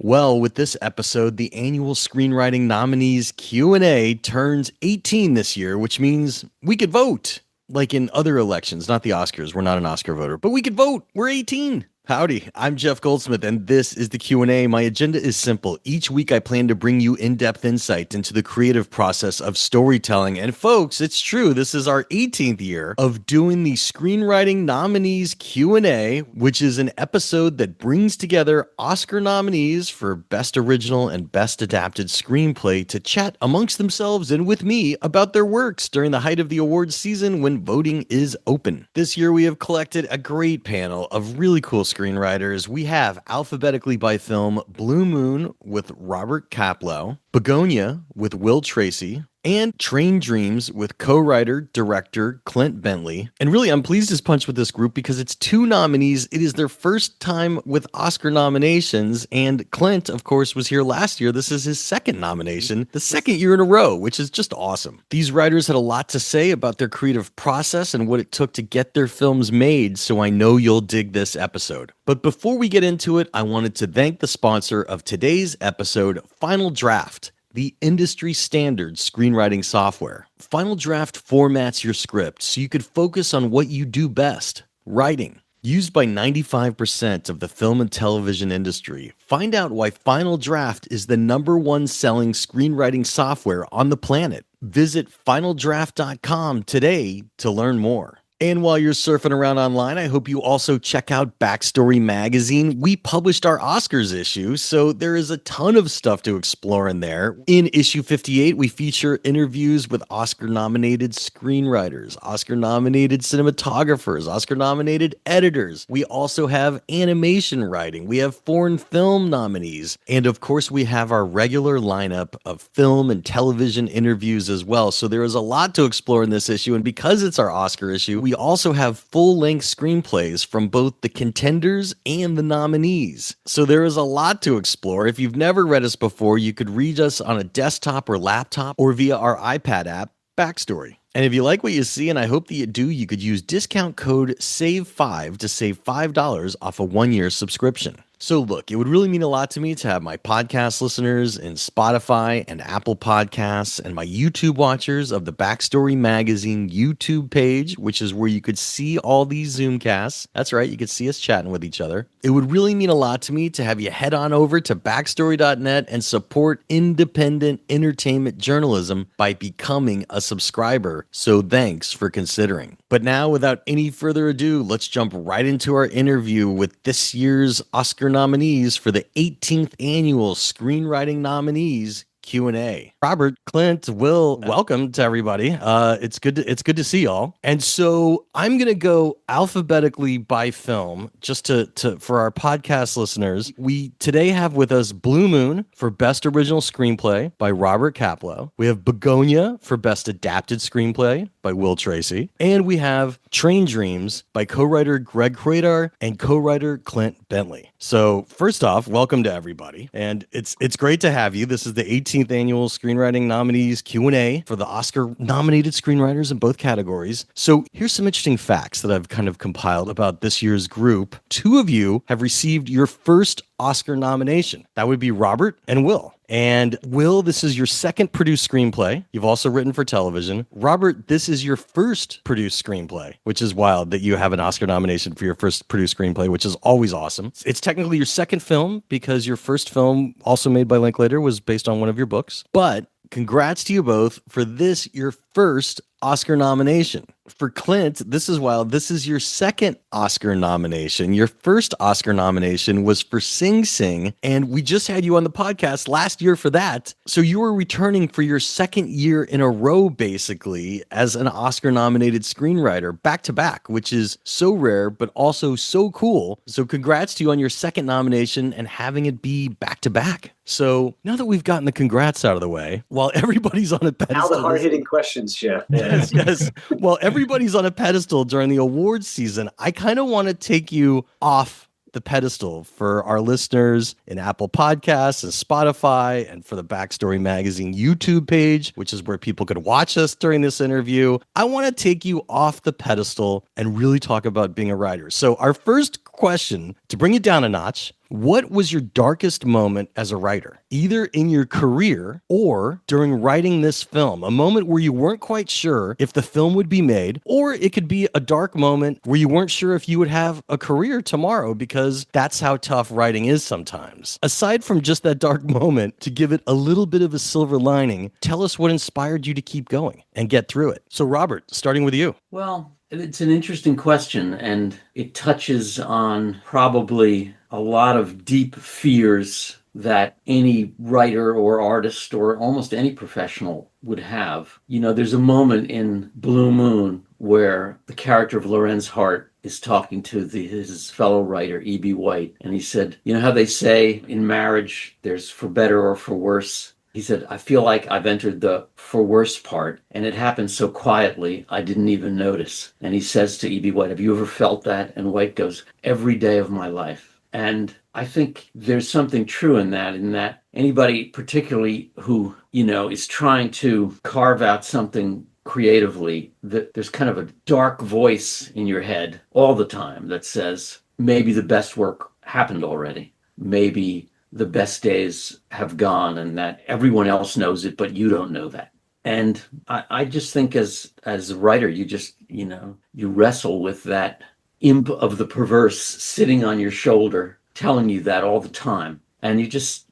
Well, with this episode, the annual Screenwriting Nominees Q&A turns 18 this year, which means we could vote. Like in other elections, not the Oscars. We're not an Oscar voter, but we could vote. We're 18. Howdy, I'm Jeff Goldsmith, and this is the Q&A. My agenda is simple. Each week, I plan to bring you in-depth insight into the creative process of storytelling. And folks, it's true. This is our 18th year of doing the Screenwriting Nominees Q&A, which is an episode that brings together Oscar nominees for Best Original and Best Adapted Screenplay to chat amongst themselves and with me about their works during the height of the awards season when voting is open. This year, we have collected a great panel of really cool screenwriters. We have alphabetically by film Blue Moon with Robert Kaplow, Begonia with Will Tracy, and Train Dreams with co-writer, director Clint Bentley. And really, I'm pleased as punch with this group because it's two nominees. It is their first time with Oscar nominations, and Clint, of course, was here last year. This is his second nomination, the second year in a row, which is just awesome. These writers had a lot to say about their creative process and what it took to get their films made, so I know you'll dig this episode. But before we get into it, I wanted to thank the sponsor of today's episode, Final Draft, the industry standard screenwriting software. Final Draft formats your script so you could focus on what you do best, writing. Used by 95% of the film and television industry, find out why Final Draft is the #1 selling screenwriting software on the planet. Visit finaldraft.com today to learn more. And while you're surfing around online, I hope you also check out Backstory Magazine. We published our Oscars issue, so there is a ton of stuff to explore in there. In issue 58, we feature interviews with Oscar-nominated screenwriters, Oscar-nominated cinematographers, Oscar-nominated editors. We also have animation writing. We have foreign film nominees. And of course, we have our regular lineup of film and television interviews as well. So there is a lot to explore in this issue. And because it's our Oscar issue, we also have full-length screenplays from both the contenders and the nominees. So there is a lot to explore. If you've never read us before, you could read us on a desktop or laptop or via our iPad app, Backstory. And if you like what you see, and I hope that you do, you could use discount code SAVE5 to save $5 off a 1-year subscription. So look, it would really mean a lot to me to have my podcast listeners in Spotify and Apple Podcasts and my YouTube watchers of the Backstory Magazine YouTube page, which is where you could see all these Zoomcasts. That's right, you could see us chatting with each other. It would really mean a lot to me to have you head on over to backstory.net and support independent entertainment journalism by becoming a subscriber. So thanks for considering. But now, without any further ado, let's jump right into our interview with this year's Oscar nominees for the 18th annual Screenwriting Nominees Q&A. Robert, Clint, Will, welcome to everybody. It's good to see y'all. And so I'm going to go alphabetically by film just to for our podcast listeners. We today have with us Blue Moon for Best Original Screenplay by Robert Kaplow. We have Begonia for Best Adapted Screenplay by Will Tracy. And we have Train Dreams by co-writer Greg Cradar and co-writer Clint Bentley. So first off, welcome to everybody. And it's great to have you. This is the 18th annual Screenwriting Nominees Q&A for the Oscar-nominated screenwriters in both categories. So here's some interesting facts that I've kind of compiled about this year's group. 2 of you have received your first Oscar nomination. That would be Robert and Will. And Will, this is your second produced screenplay. You've also written for television. Robert, this is your first produced screenplay, which is wild that you have an Oscar nomination for your first produced screenplay, which is always awesome. It's technically your second film because your first film, also made by Linklater, was based on one of your books. But congrats to you both for this, your first Oscar nomination. For Clint, this is wild. This is your second Oscar nomination. Your first Oscar nomination was for Sing Sing, and we just had you on the podcast last year for that. So you were returning for your second year in a row, basically, as an Oscar-nominated screenwriter, back to back, which is so rare, but also so cool. So congrats to you on your second nomination and having it be back to back. So now that we've gotten the congrats out of the way, while everybody's on a pedestal. Now the hard-hitting questions, Jeff. Yes. Well, everybody's on a pedestal during the awards season. I kind of want to take you off the pedestal for our listeners in Apple Podcasts and Spotify, and for the Backstory Magazine YouTube page, which is where people could watch us during this interview. I want to take you off the pedestal and really talk about being a writer. So our first question, to bring it down a notch, What was your darkest moment as a writer, either in your career or during writing this film? A moment where you weren't quite sure if the film would be made, or it could be a dark moment where you weren't sure if you would have a career tomorrow, because that's how tough writing is sometimes. Aside from just that dark moment, to give it a little bit of a silver lining, tell us what inspired you to keep going and get through it. So, Robert, starting with you. Well, it's an interesting question, and it touches on probably a lot of deep fears that any writer or artist or almost any professional would have. There's a moment in Blue Moon where the character of Lorenz Hart is talking to his fellow writer, E.B. White, and he said, you know how they say in marriage, there's for better or for worse? He said, I feel like I've entered the for worse part, and it happened so quietly, I didn't even notice. And he says to E.B. White, have you ever felt that? And White goes, every day of my life. And I think there's something true in that anybody particularly who, is trying to carve out something creatively, that there's kind of a dark voice in your head all the time that says, maybe the best work happened already. Maybe the best days have gone and that everyone else knows it, but you don't know that. And I just think as a writer, you just, you wrestle with that imp of the perverse sitting on your shoulder, telling you that all the time. And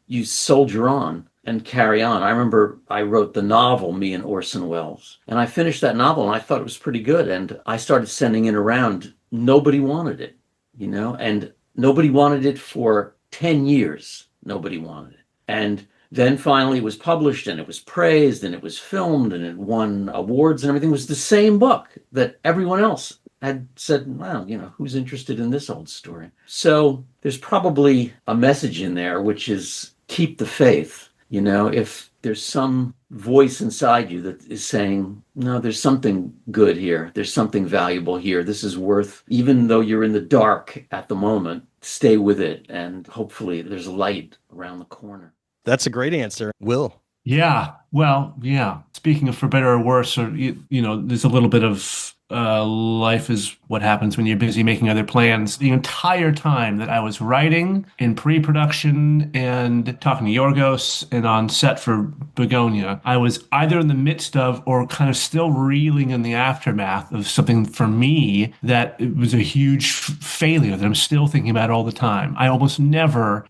you soldier on and carry on. I remember I wrote the novel, Me and Orson Welles, and I finished that novel and I thought it was pretty good. And I started sending it around. Nobody wanted it, and nobody wanted it for 10 years. Nobody wanted it. And then finally it was published and it was praised and it was filmed and it won awards and everything. It was the same book that everyone else had said, well, who's interested in this old story? So there's probably a message in there, which is keep the faith. If there's some voice inside you that is saying, no, there's something good here. There's something valuable here. This is worth, even though you're in the dark at the moment, stay with it. And hopefully there's light around the corner. That's a great answer. Will. Yeah. Well, yeah. Speaking of for better or worse, or, there's a little bit of life is what happens when you're busy making other plans. The entire time that I was writing in pre-production and talking to Yorgos and on set for Begonia, I was either in the midst of or kind of still reeling in the aftermath of something for me that it was a huge failure that I'm still thinking about all the time. I almost never,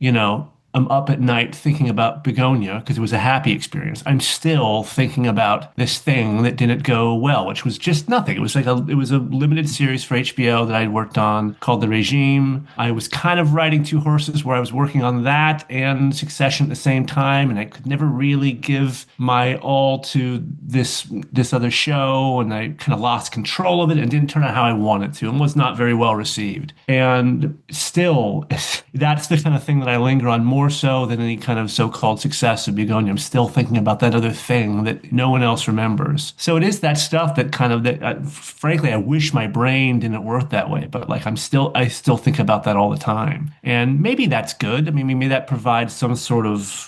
I'm up at night thinking about Begonia because it was a happy experience. I'm still thinking about this thing that didn't go well, which was just nothing. It was a limited series for HBO that I'd worked on called The Regime. I was kind of riding two horses where I was working on that and Succession at the same time, and I could never really give my all to this other show, and I kind of lost control of it and didn't turn out how I wanted to and was not very well received. And still, that's the kind of thing that I linger on more so than any kind of so-called success of Begonia. I'm still thinking about that other thing that no one else remembers. So it is that stuff that frankly, I wish my brain didn't work that way, but I still think about that all the time. And maybe that's good. I mean, maybe that provides some sort of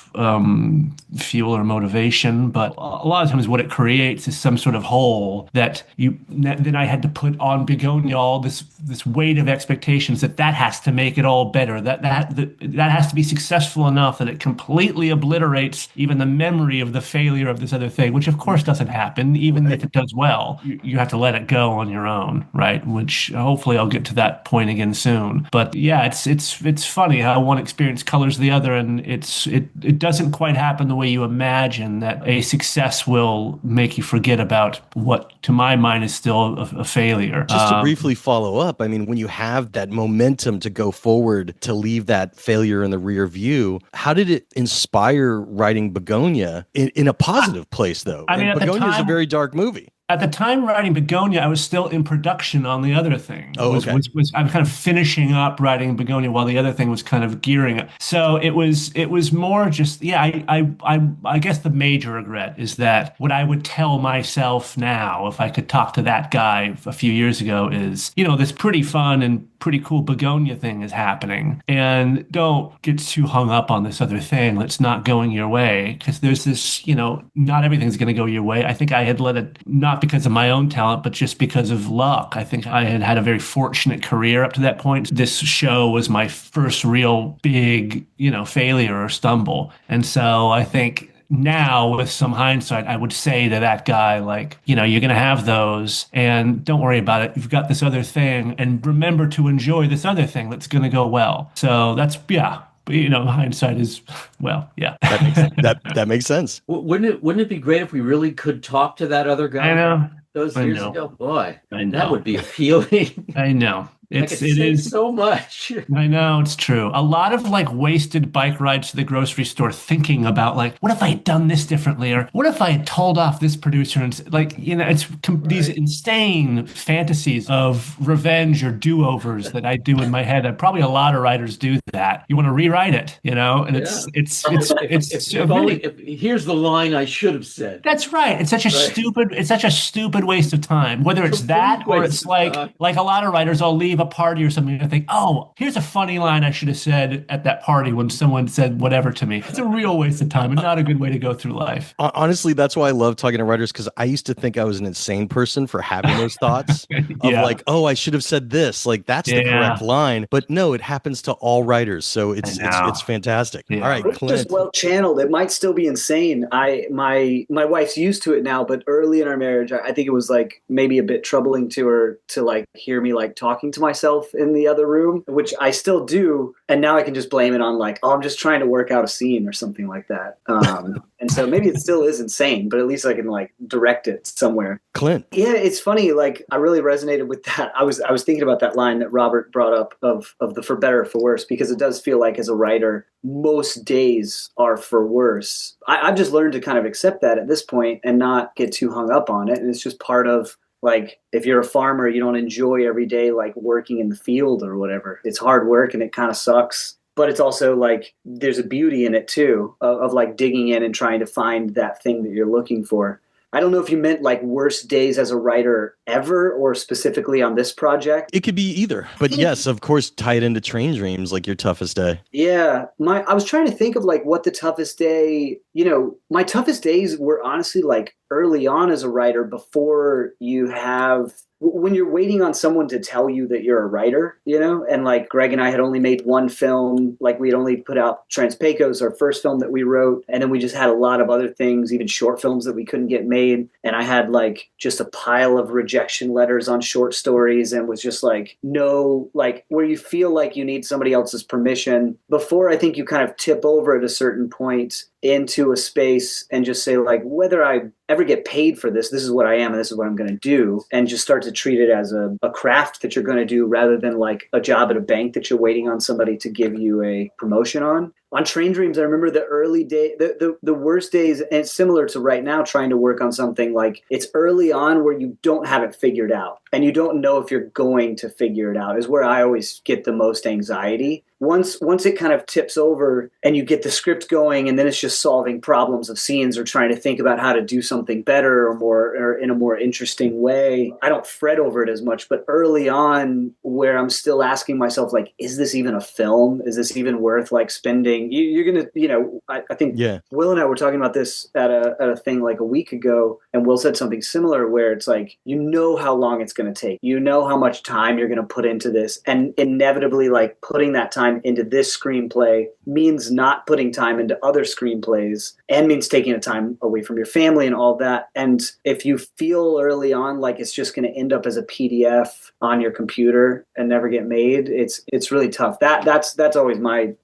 fuel or motivation, but a lot of times what it creates is some sort of hole that then I had to put on Begonia all this weight of expectations that has to make it all better, that has to be successful enough that it completely obliterates even the memory of the failure of this other thing, which of course doesn't happen. Even if it does well, you have to let it go on your own, right? Which hopefully I'll get to that point again soon. But yeah, it's funny how one experience colors the other, and it doesn't quite happen the way you imagine, that a success will make you forget about what, to my mind, is still a failure. Just to briefly follow up, I mean, when you have that momentum to go forward, to leave that failure in the rear view, how did it inspire writing Begonia in a positive place, though? I mean, Begonia is a very dark movie. At the time writing Begonia, I was still in production on the other thing. Oh, okay. I'm kind of finishing up writing Begonia while the other thing was kind of gearing up. So it was more just, yeah, I guess the major regret is that what I would tell myself now, if I could talk to that guy a few years ago, is, this pretty fun and pretty cool Begonia thing is happening, and don't get too hung up on this other thing that's not going your way, because there's this, not everything's going to go your way. I think I had let it not not because of my own talent, but just because of luck. I think I had had a very fortunate career up to that point. This show was my first real big, failure or stumble. And so I think now with some hindsight, I would say to that guy, like, you're going to have those and don't worry about it. You've got this other thing and remember to enjoy this other thing that's going to go well. So that's, yeah. But, hindsight is, well, yeah. That makes sense. Wouldn't it be great if we really could talk to that other guy? I know. Those years ago? Boy, I know. that would be appealing. I know. It is so much. I know, it's true. A lot of wasted bike rides to the grocery store thinking about what if I had done this differently, or what if I had told off this producer, and it's these insane fantasies of revenge or do-overs that I do in my head. And probably a lot of writers do that. You want to rewrite it, and it's here's the line I should have said. That's right. It's such a stupid waste of time. Whether it's that or it's like a lot of writers, I'll leave a party or something and think, oh, here's a funny line I should have said at that party when someone said whatever to me. It's a real waste of time and not a good way to go through life. Honestly, that's why I love talking to writers, because I used to think I was an insane person for having those thoughts of oh, I should have said this. That's the correct line. But no, it happens to all writers. So it's fantastic. Yeah. All right, it's Clint. just well channeled. It might still be insane. My wife's used to it now, but early in our marriage, I think it was maybe a bit troubling to her to hear me talking to myself in the other room, which I still do. And now I can just blame it on oh, I'm just trying to work out a scene or something like that. And so maybe it still is insane, but at least I can direct it somewhere. Clint. Yeah, it's funny. I really resonated with that. I was thinking about that line that Robert brought up of the for better or for worse, because it does feel like as a writer, most days are for worse. I've just learned to kind of accept that at this point and not get too hung up on it. And it's just part of if you're a farmer, you don't enjoy every day working in the field or whatever. It's hard work and it kind of sucks. But it's also there's a beauty in it too of digging in and trying to find that thing that you're looking for. I don't know if you meant worst days as a writer ever or specifically on this project. It could be either. But yes, of course, tie it into Train Dreams, your toughest day. Yeah. I was trying to think of what the toughest day, my toughest days were honestly early on as a writer, before you have, when you're waiting on someone to tell you that you're a writer, and Greg and I had only made one film, we had only put out Transpecos, our first film that we wrote. And then we just had a lot of other things, even short films that we couldn't get made. And I had just a pile of rejection letters on short stories, and was just no, where you feel you need somebody else's permission before I think you kind of tip over at a certain point into a space and just say whether I ever get paid for this is what I am and this is what I'm going to do, and just start to treat it as a craft that you're going to do rather than a job at a bank that you're waiting on somebody to give you a promotion on. On Train Dreams, I remember the early day, the worst days, and it's similar to right now trying to work on something it's early on where you don't have it figured out and you don't know if you're going to figure it out is where I always get the most anxiety. Once it kind of tips over and you get the script going and then it's just solving problems of scenes or trying to think about how to do something better or in a more interesting way, I don't fret over it as much. But early on, where I'm still asking myself, is this even a film? Is this even worth spending? You're going to, I think Will and I were talking about this at a thing a week ago, and Will said something similar where it's how long it's going to take. How much time you're going to put into this, and inevitably putting that time into this screenplay means not putting time into other screenplays and means taking a time away from your family and all that. And if you feel early on it's just going to end up as a PDF on your computer and never get made, it's really tough. That's always my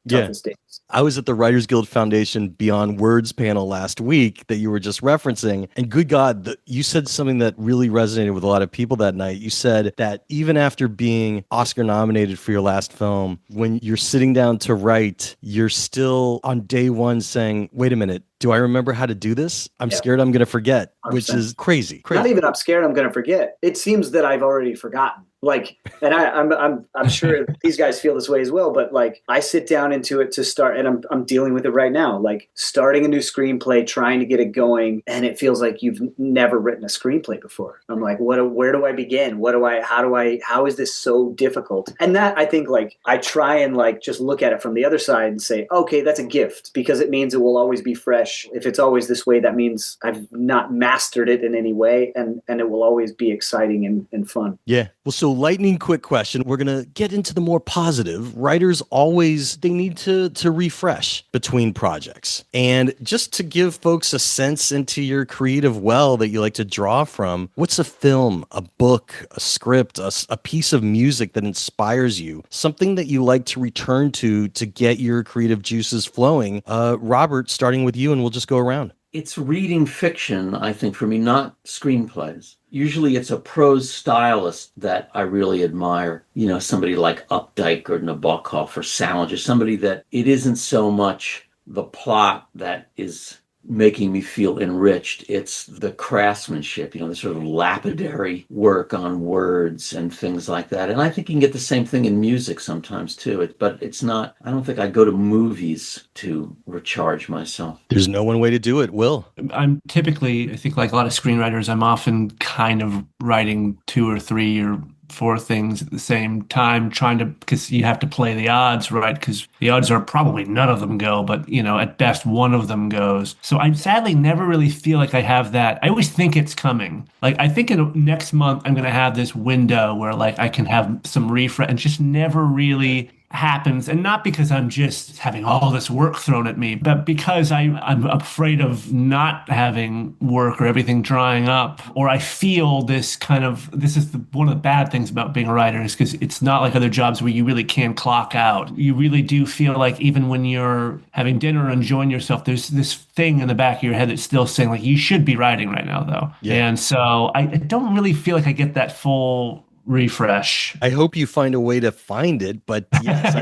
toughest days. I was at the Writers Guild Foundation Beyond Words panel last week that you were just referencing. And good God, you said something that really resonated with a lot of people that night. You said that even after being Oscar nominated for your last film, when you're sitting down to write, you're still on day one saying, wait a minute, do I remember how to do this? I'm scared I'm going to forget, 100%. Which is crazy. Not even I'm scared I'm going to forget. It seems that I've already forgotten. Like, and I'm sure these guys feel this way as well, but like I sit down into it to start, and I'm dealing with it right now, like starting a new screenplay, trying to get it going, and it feels like you've never written a screenplay before. I'm like, where do I begin? How is this so difficult? And that, I think, like I try and like just look at it from the other side and say, okay, that's a gift, because it means it will always be fresh. If it's always this way, that means I've not mastered it in any way, and it will always be exciting and fun. Yeah. Well, so lightning quick question. We're going to get into the more positive. Writers always, they need to refresh between projects. And just to give folks a sense into your creative well that you like to draw from, what's a film, a book, a script, a piece of music that inspires you, something that you like to return to get your creative juices flowing? Robert, starting with you, and we'll just go around. It's reading fiction, I think, for me, not screenplays. Usually it's a prose stylist that I really admire. You know, somebody like Updike or Nabokov or Salinger, somebody that it isn't so much the plot that is making me feel enriched. It's the craftsmanship, the sort of lapidary work on words and things like that. And I think you can get the same thing in music sometimes too. But it's not, I don't think I go to movies to recharge myself. There's no one way to do it. Will? I'm typically, I think like a lot of screenwriters, I'm often kind of writing 2 or 3 or 4 things at the same time, because you have to play the odds, right? Because the odds are probably none of them go, but at best one of them goes. So I sadly never really feel like I have that. I always think it's coming. Like I think next month I'm going to have this window where like I can have some refresh, and just never really happens. And not because I'm just having all this work thrown at me, but because I'm afraid of not having work or everything drying up, or I feel this is one of the bad things about being a writer, is because it's not like other jobs where you really can clock out. You really do feel like even when you're having dinner and enjoying yourself, there's this thing in the back of your head that's still saying like, you should be writing right now though. Yeah. And so I don't really feel like I get that full refresh. I hope you find a way to find it, but yes,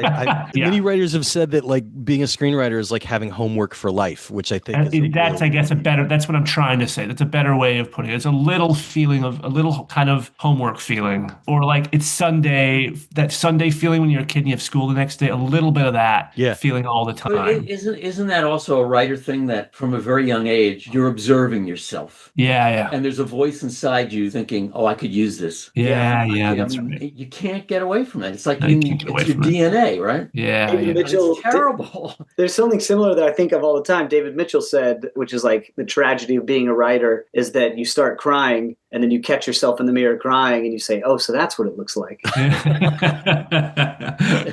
many writers have said that like being a screenwriter is like having homework for life, which I think that's what I'm trying to say. That's a better way of putting it. It's a little kind of homework feeling, or like it's Sunday, that Sunday feeling when you're a kid and you have school the next day, a little bit of that feeling all the time. But isn't that also a writer thing, that from a very young age, you're observing yourself? Yeah. And there's a voice inside you thinking, oh, I could use this. Yeah, that's right. You can't get away from that. It's like it's your DNA, right? Yeah. David Mitchell, it's terrible. There's something similar that I think of all the time. David Mitchell said, which is like the tragedy of being a writer, is that you start crying and then you catch yourself in the mirror crying and you say, oh, so that's what it looks like.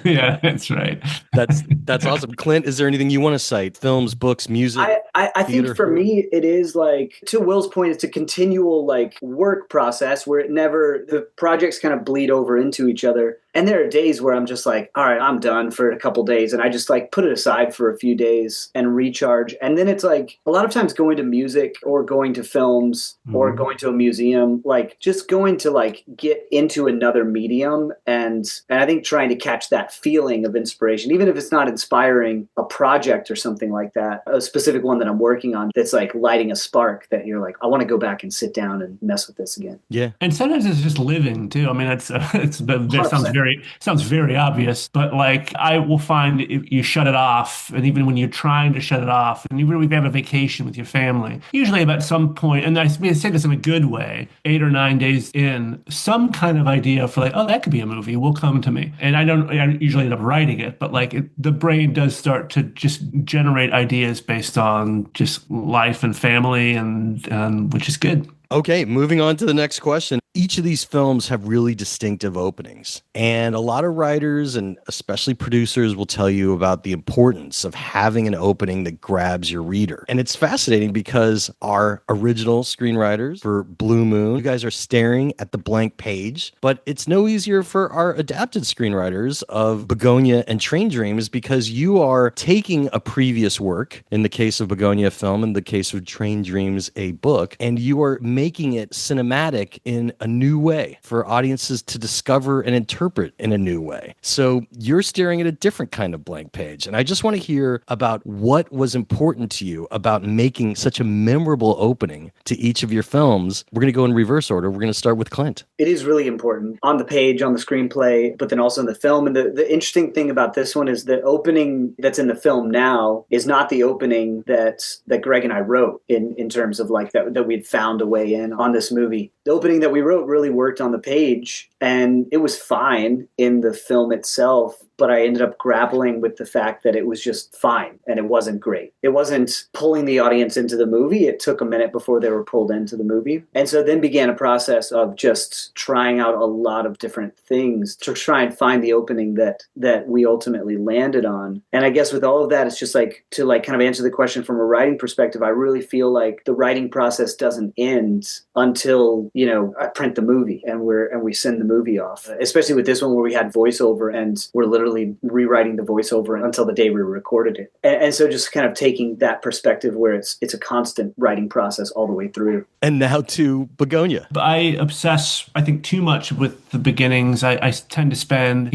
Yeah, that's right. That's awesome. Clint, is there anything you want to cite? Films, books, music? I think for me, it is like, to Will's point, it's a continual like work process where the projects kind of bleed over into each other. And there are days where I'm just like, all right, I'm done for a couple days. And I just like put it aside for a few days and recharge. And then it's like a lot of times going to music or going to films or going to a museum, like just going to like get into another medium. And I think trying to catch that feeling of inspiration, even if it's not inspiring a project or something like that, a specific one that I'm working on that's like lighting a spark that you're like, I want to go back and sit down and mess with this again. Yeah. And sometimes it's just living too. I mean, it sounds very obvious, but like I will find if you shut it off, and even when you're trying to shut it off, and even if you have a vacation with your family, usually about some point, and I say this in a good way, 8 or 9 days in, some kind of idea for like, oh, that could be a movie will come to me. And I usually end up writing it, but like the brain does start to just generate ideas based on just life and family, and which is good. Okay, moving on to the next question. Each of these films have really distinctive openings, and a lot of writers and especially producers will tell you about the importance of having an opening that grabs your reader. And it's fascinating because our original screenwriters for Blue Moon, you guys are staring at the blank page, but it's no easier for our adapted screenwriters of Begonia and Train Dreams, because you are taking a previous work, in the case of Begonia, a film, in the case of Train Dreams, a book, and you are making it cinematic in a a new way for audiences to discover and interpret in a new way. So you're staring at a different kind of blank page. And I just want to hear about what was important to you about making such a memorable opening to each of your films. We're going to go in reverse order. We're going to start with Clint. It is really important on the page, on the screenplay, but then also in the film. And the interesting thing about this one is the opening that's in the film now is not the opening that Greg and I wrote in terms of like that we'd found a way in on this movie. The opening that we wrote really worked on the page, and it was fine in the film itself, but I ended up grappling with the fact that it was just fine and it wasn't great. It wasn't pulling the audience into the movie. It took a minute before they were pulled into the movie. And so then began a process of just trying out a lot of different things to try and find the opening that we ultimately landed on. And I guess with all of that, it's just like to like kind of answer the question from a writing perspective, I really feel like the writing process doesn't end until, you know, I print the movie and we send the movie off, especially with this one where we had voiceover and we're literally rewriting the voiceover until the day we recorded it. And so just kind of taking that perspective where it's a constant writing process all the way through. And now to Begonia. I obsess, I think, too much with the beginnings. I tend to spend,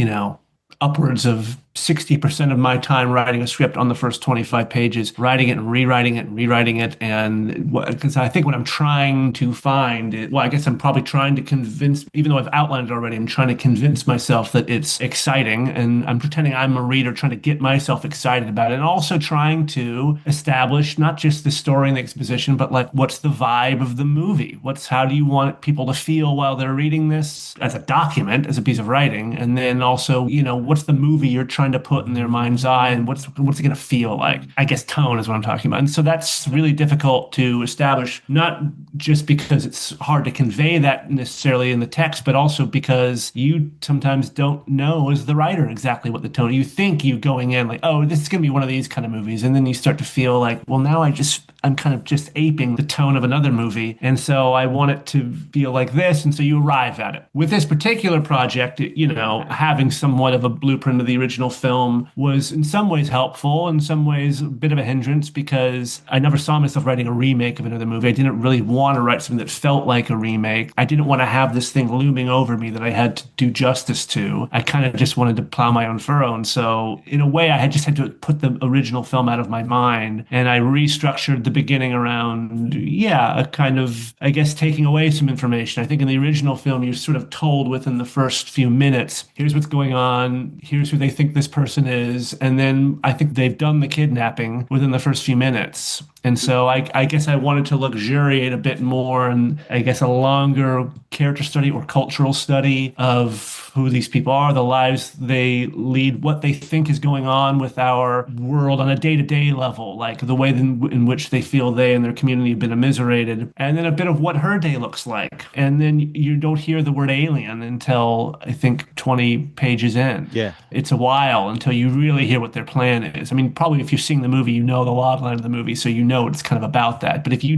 upwards of 60% of my time writing a script on the first 25 pages, writing it and rewriting it and rewriting it. And because I think what I'm trying to find, I guess I'm probably trying to convince, even though I've outlined it already, I'm trying to convince myself that it's exciting. And I'm pretending I'm a reader, trying to get myself excited about it. And also trying to establish not just the story and the exposition, but like, what's the vibe of the movie? How do you want people to feel while they're reading this as a document, as a piece of writing? And then also, what's the movie you're trying to put in their mind's eye, and what's it going to feel like? I guess tone is what I'm talking about. And so that's really difficult to establish, not just because it's hard to convey that necessarily in the text, but also because you sometimes don't know as the writer exactly what the tone. You think you going in like, oh, this is going to be one of these kind of movies, and then you start to feel like, well, now I'm kind of just aping the tone of another movie, and so I want it to feel like this, and so you arrive at it. With this particular project, having somewhat of a blueprint of the original film was in some ways helpful, in some ways a bit of a hindrance, because I never saw myself writing a remake of another movie. I didn't really want to write something that felt like a remake. I didn't want to have this thing looming over me that I had to do justice to. I kind of just wanted to plow my own furrow, and so in a way I had to put the original film out of my mind, and I restructured the beginning around, a kind of, I guess, taking away some information. I think in the original film, you're sort of told within the first few minutes, here's what's going on, here's who they think this person is, and then I think they've done the kidnapping within the first few minutes. And so I guess I wanted to luxuriate a bit more, and I guess a longer character study or cultural study of who these people are, the lives they lead, what they think is going on with our world on a day-to-day level, like the way in which they feel they and their community have been immiserated, and then a bit of what her day looks like. And then you don't hear the word alien until, I think, 20 pages in. Yeah. It's a while until you really hear what their plan is. I mean, probably if you've seen the movie, you know the log line of the movie, so you know it's kind of about that. But if you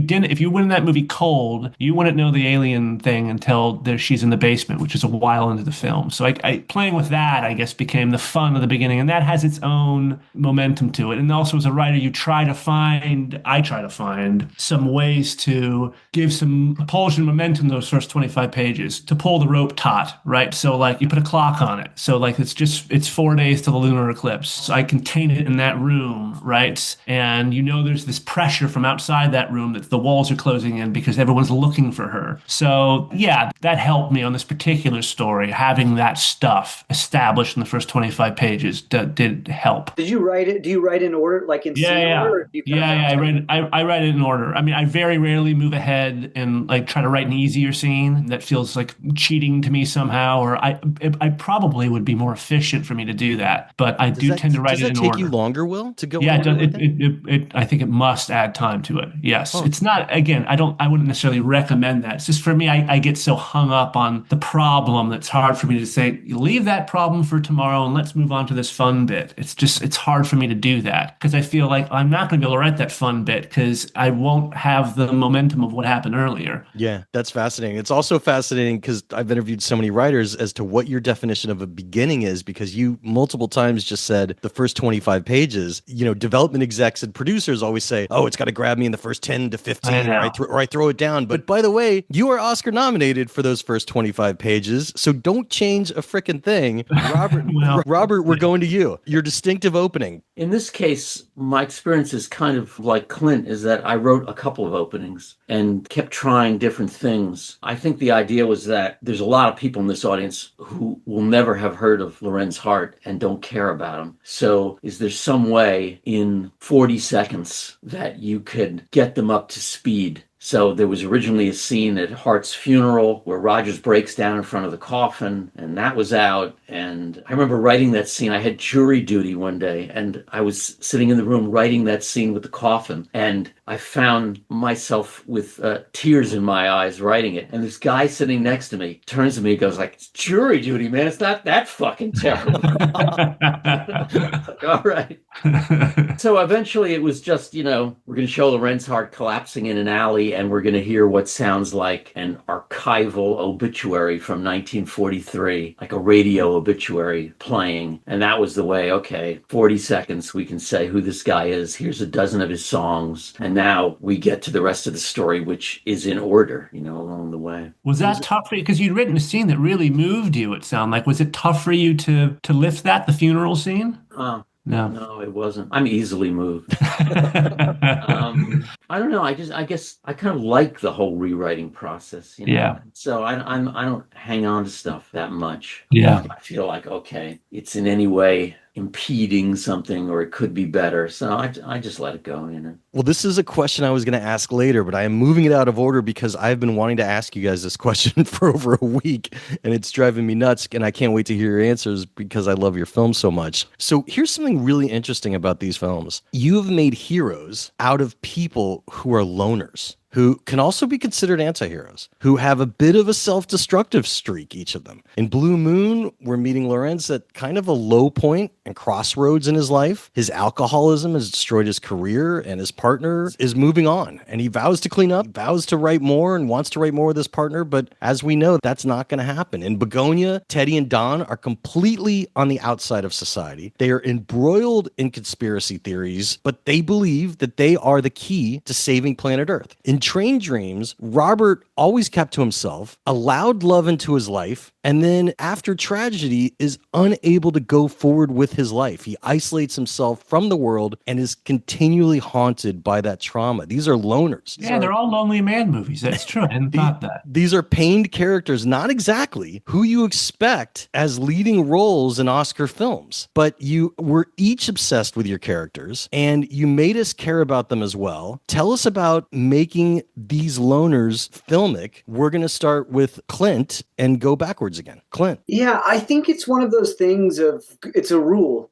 went in that movie cold, you wouldn't know the alien thing until she's in the basement, which is a while into the film. So I playing with that, I guess, became the fun of the beginning, and that has its own momentum to it. And also as a writer, I try to find some ways to give some propulsion momentum those first 25 pages, to pull the rope taut, right? So like you put a clock on it. So like it's 4 days to the lunar eclipse. So I contain it in that room, right? And there's this pressure from outside that room that the walls are closing in because everyone's looking for her. So yeah, that helped me on this particular story. Having that stuff established in the first 25 pages did help. Did you write it? Do you write in order, like in scene order? Or do you I write it in order. I mean, I very rarely move ahead and like try to write an easier scene that feels like cheating to me somehow, or I probably would be more efficient for me to do that. But I tend to write it in order. Does that take you longer, Will, to go? Yeah, I think it must add time to it. Yes. It's not, again, I wouldn't necessarily recommend that. It's just for me, I get so hung up on the problem that's hard for me to say, leave that problem for tomorrow and let's move on to this fun bit. It's hard for me to do that because I feel like I'm not going to be able to write that fun bit because I won't have the momentum of what happened earlier. Yeah, that's fascinating. It's also fascinating because I've interviewed so many writers as to what your definition of a beginning is, because you multiple times just said the first 25 pages. Development execs and producers always say, oh, it's got to grab me in the first 10 to 15 or I throw it down. But by the way, you are Oscar nominated for those first 25 pages, so don't change a frickin' thing. Robert, Robert, we're going to you. Your distinctive opening. In this case, my experience is kind of like Clint, is that I wrote a couple of openings and kept trying different things. I think the idea was that there's a lot of people in this audience who will never have heard of Lorenz Hart and don't care about him. So is there some way in 40 seconds that you could get them up to speed? So there was originally a scene at Hart's funeral where Rogers breaks down in front of the coffin, and that was out. And I remember writing that scene. I had jury duty one day, and I was sitting in the room writing that scene with the coffin. And I found myself with tears in my eyes writing it. And this guy sitting next to me turns to me and goes like, it's jury duty, man. It's not that fucking terrible. Like, all right. So eventually it was just, we're going to show Lorenz Hart collapsing in an alley, and we're going to hear what sounds like an archival obituary from 1943, like a radio obituary playing. And that was the way, okay, 40 seconds, we can say who this guy is. Here's a dozen of his songs. And now we get to the rest of the story, which is in order, along the way. Was that tough for you? Because you'd written a scene that really moved you, it sounded like. Was it tough for you to lift that, the funeral scene? No, it wasn't. I'm easily moved. I don't know. I guess I kind of like the whole rewriting process. Yeah. So I don't hang on to stuff that much. Yeah. I feel like, okay, it's in any way impeding something, or it could be better. So I just let it go, Well, this is a question I was going to ask later, but I am moving it out of order because I've been wanting to ask you guys this question for over a week, and it's driving me nuts, and I can't wait to hear your answers because I love your film so much. So here's something really interesting about these films. You have made heroes out of people who are loners, who can also be considered anti-heroes, who have a bit of a self-destructive streak, each of them. In Blue Moon, we're meeting Lorenz at kind of a low point and crossroads in his life. His alcoholism has destroyed his career, and his partner is moving on. And he vows to clean up, vows to write more, and wants to write more with his partner. But as we know, that's not going to happen. In Begonia, Teddy and Don are completely on the outside of society. They are embroiled in conspiracy theories, but they believe that they are the key to saving planet Earth. In Train Dreams, Robert always kept to himself, allowed love into his life, and then after tragedy is unable to go forward with his life. He isolates himself from the world and is continually haunted by that trauma. These are loners. Yeah, they're all Lonely Man movies. That's true. I hadn't thought that. These are pained characters, not exactly who you expect as leading roles in Oscar films, but you were each obsessed with your characters and you made us care about them as well. Tell us about making these loners filmic. We're going to start with Clint and go backwards again. Clint. Yeah, I think it's one of those things it's a rule,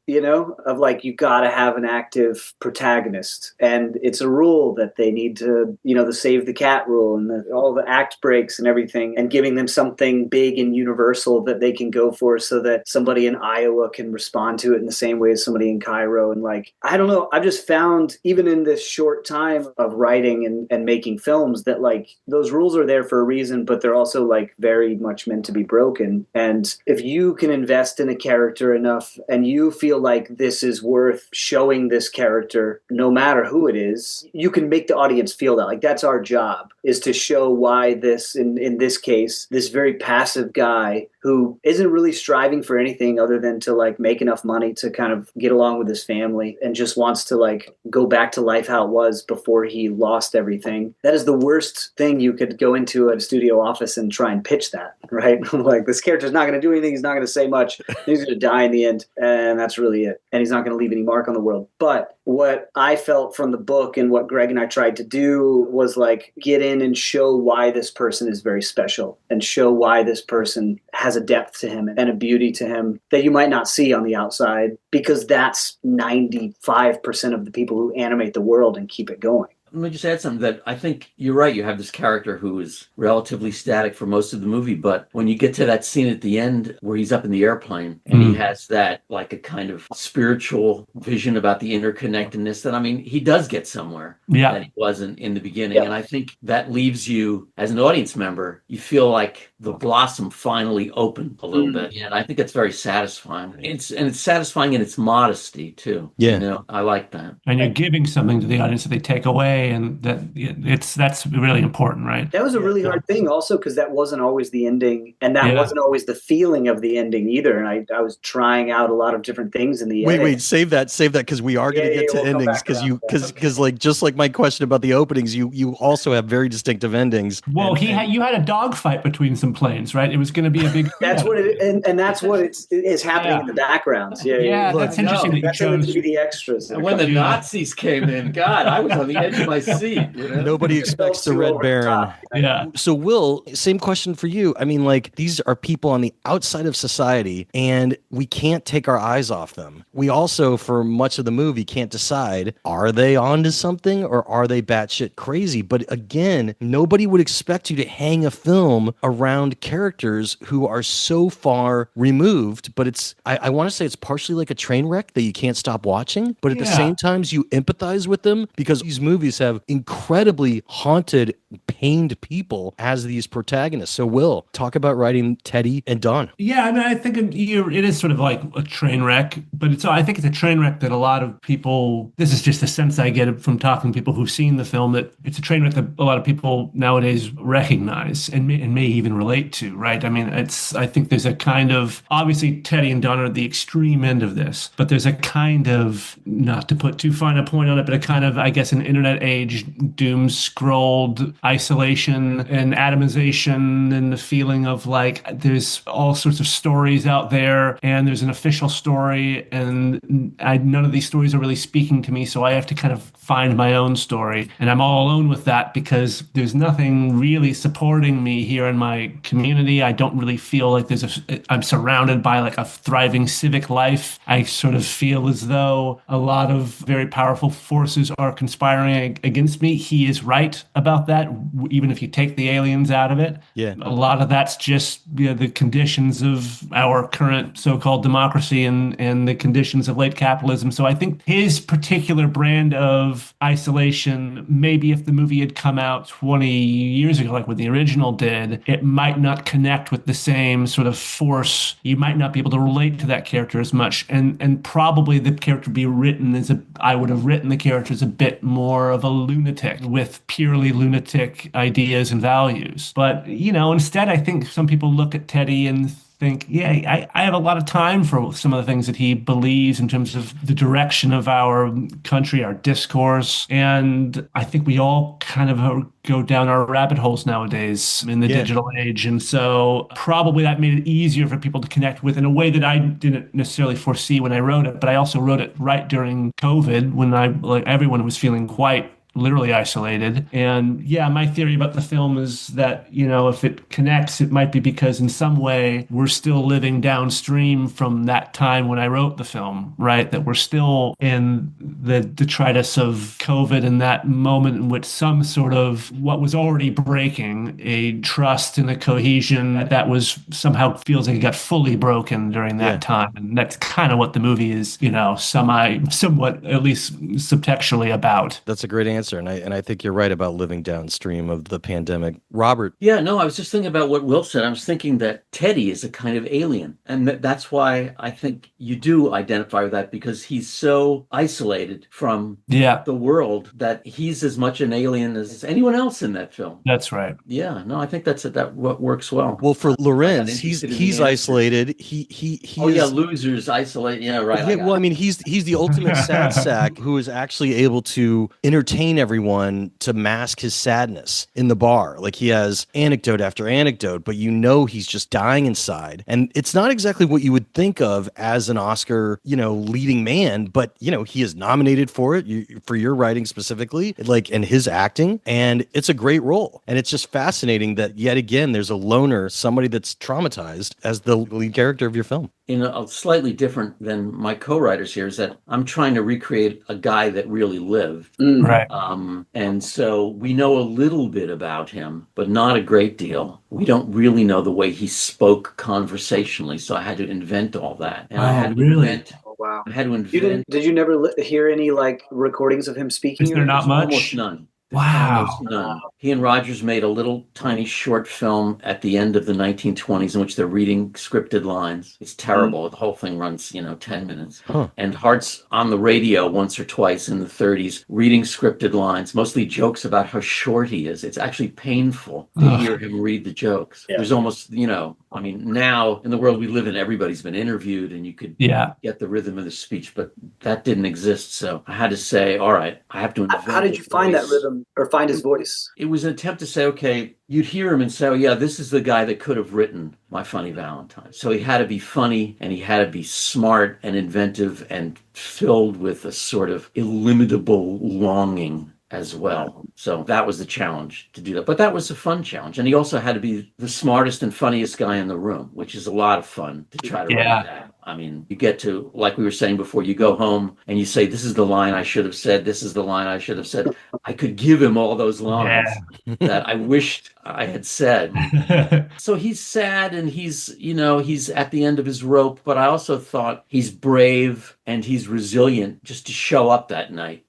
of like, you got to have an active protagonist. And it's a rule that they need to, the save the cat rule and all the act breaks and everything, and giving them something big and universal that they can go for so that somebody in Iowa can respond to it in the same way as somebody in Cairo. And like, I don't know, I've just found, even in this short time of writing and making films, that like those rules are there for a reason, but they're also like very much meant to be broken. And if you can invest in a character enough and you feel like this is worth showing this character, no matter who it is, you can make the audience feel that. Like, that's our job, is to show why this, in this case, this very passive guy who isn't really striving for anything other than to like make enough money to kind of get along with his family and just wants to like go back to life how it was before he lost everything. That is the worst thing you could go into a studio office and try and pitch that, right? Like, this character's not going to do anything. He's not going to say much. He's going to die in the end. And that's really it. And he's not going to leave any mark on the world. But what I felt from the book and what Greg and I tried to do was like get in and show why this person is very special and show why this person has a depth to him and a beauty to him that you might not see on the outside, because that's 95% of the people who animate the world and keep it going. Let me just add something that I think you're right. You have this character who is relatively static for most of the movie, but when you get to that scene at the end where he's up in the airplane and he has that like a kind of spiritual vision about the interconnectedness, that I mean, he does get somewhere that he wasn't in the beginning. And I think that leaves you as an audience member, you feel like the blossom finally opened a little bit. And I think that's very satisfying. It's satisfying in its modesty too. Yeah. You know, I like that. And you're giving something to the audience that they take away, and that's really important, right? That was a really hard thing also, because that wasn't always the ending, and that wasn't always the feeling of the ending either. And I was trying out a lot of different things in the Wait, save that, because we are going to get to endings, because like just like my question about the openings, you also have very distinctive endings. Well, you had a dogfight between some planes, right? It was going to be a big. That's what and that's what is happening in the backgrounds. Yeah, that's interesting. That's going to be the extras. And when the Nazis came in, God, I was on the edge of my seat. You know? Nobody expects the Red Baron. Yeah. So, Will, same question for you. I mean, like, these are people on the outside of society, and we can't take our eyes off them. We also, for much of the movie, can't decide, are they onto something or are they batshit crazy? But again, nobody would expect you to hang a film around characters who are so far removed. But it's, I want to say it's partially like a train wreck that you can't stop watching. But at the same time, you empathize with them because these movies have incredibly haunted, pained people as these protagonists. So, Will, talk about writing Teddy and Don. Yeah, I mean, I think it is sort of like a train wreck, but I think it's a train wreck that a lot of people, this is just the sense I get from talking to people who've seen the film, that it's a train wreck that a lot of people nowadays recognize and may even relate to, right? I mean, I think there's a kind of, obviously Teddy and Don are the extreme end of this, but there's a kind of, not to put too fine a point on it, but a kind of, I guess, an internet age doom scrolled isolation and atomization, and the feeling of like there's all sorts of stories out there and there's an official story, and none of these stories are really speaking to me, so I have to kind of find my own story, and I'm all alone with that because there's nothing really supporting me here in my community. I don't really feel like I'm surrounded by like a thriving civic life. I sort of feel as though a lot of very powerful forces are conspiring against me. He is right about that, even if you take the aliens out of it. Yeah. A lot of that's just the conditions of our current so-called democracy and the conditions of late capitalism. So I think his particular brand of isolation, maybe if the movie had come out 20 years ago, like what the original did, it might not connect with the same sort of force. You might not be able to relate to that character as much. And probably the character would be written I would have written the character as a bit more of a lunatic with purely lunatic ideas and values. But, instead, I think some people look at Teddy and think, I have a lot of time for some of the things that he believes in terms of the direction of our country, our discourse. And I think we all kind of go down our rabbit holes nowadays in the digital age. And so probably that made it easier for people to connect with in a way that I didn't necessarily foresee when I wrote it. But I also wrote it right during COVID when everyone was feeling quite literally isolated. And my theory about the film is that, if it connects, it might be because in some way we're still living downstream from that time when I wrote the film, right? That we're still in the detritus of COVID and that moment in which some sort of what was already breaking, a trust and a cohesion that was somehow feels like it got fully broken during that time. And that's kind of what the movie is, somewhat at least subtextually about. That's a great answer. And I think you're right about living downstream of the pandemic. Robert? Yeah, no, I was just thinking about what Will said. I was thinking that Teddy is a kind of alien. And that's why I think you do identify with that, because he's so isolated from the world that he's as much an alien as anyone else in that film. That's right. Yeah, no, I think that what works well. Well, for Lorenz, he's isolated. He losers isolate. Yeah, right. Yeah, well, I mean, he's the ultimate sad sack who is actually able to entertain everyone to mask his sadness in the bar. Like, he has anecdote after anecdote, but he's just dying inside. And it's not exactly what you would think of as an Oscar, leading man, but he is nominated for it, for your writing specifically, and his acting, and it's a great role. And it's just fascinating that yet again there's a loner, somebody that's traumatized, as the lead character of your film. in a slightly different than my co-writers here, is that I'm trying to recreate a guy that really lived. Right. And so we know a little bit about him, but not a great deal. We don't really know the way he spoke conversationally, so I had to invent all that. And I had to really? invent. Oh, wow. I had to invent. Did you never hear any like recordings of him speaking? Is there not much? Almost none. Wow. Almost none. He and Rogers made a little tiny short film at the end of the 1920s in which they're reading scripted lines. It's terrible. The whole thing runs, 10 minutes. Huh. And Hart's on the radio once or twice in the 30s reading scripted lines, mostly jokes about how short he is. It's actually painful to hear him read the jokes. Yeah. There's almost, now in the world we live in, everybody's been interviewed and you could get the rhythm of the speech, but that didn't exist. So I had to say, all right, I have to invent. How did you find that rhythm or find his voice? It was an attempt to say, okay, you'd hear him and say, oh, yeah, this is the guy that could have written My Funny Valentine. So he had to be funny and he had to be smart and inventive and filled with a sort of illimitable longing as well. So that was the challenge to do that. But that was a fun challenge. And he also had to be the smartest and funniest guy in the room, which is a lot of fun to try to write that. I mean, you get to, like we were saying before, you go home and you say, this is the line I should have said. This is the line I should have said. I could give him all those lines that I wished I had said. So he's sad and he's at the end of his rope. But I also thought he's brave and he's resilient just to show up that night.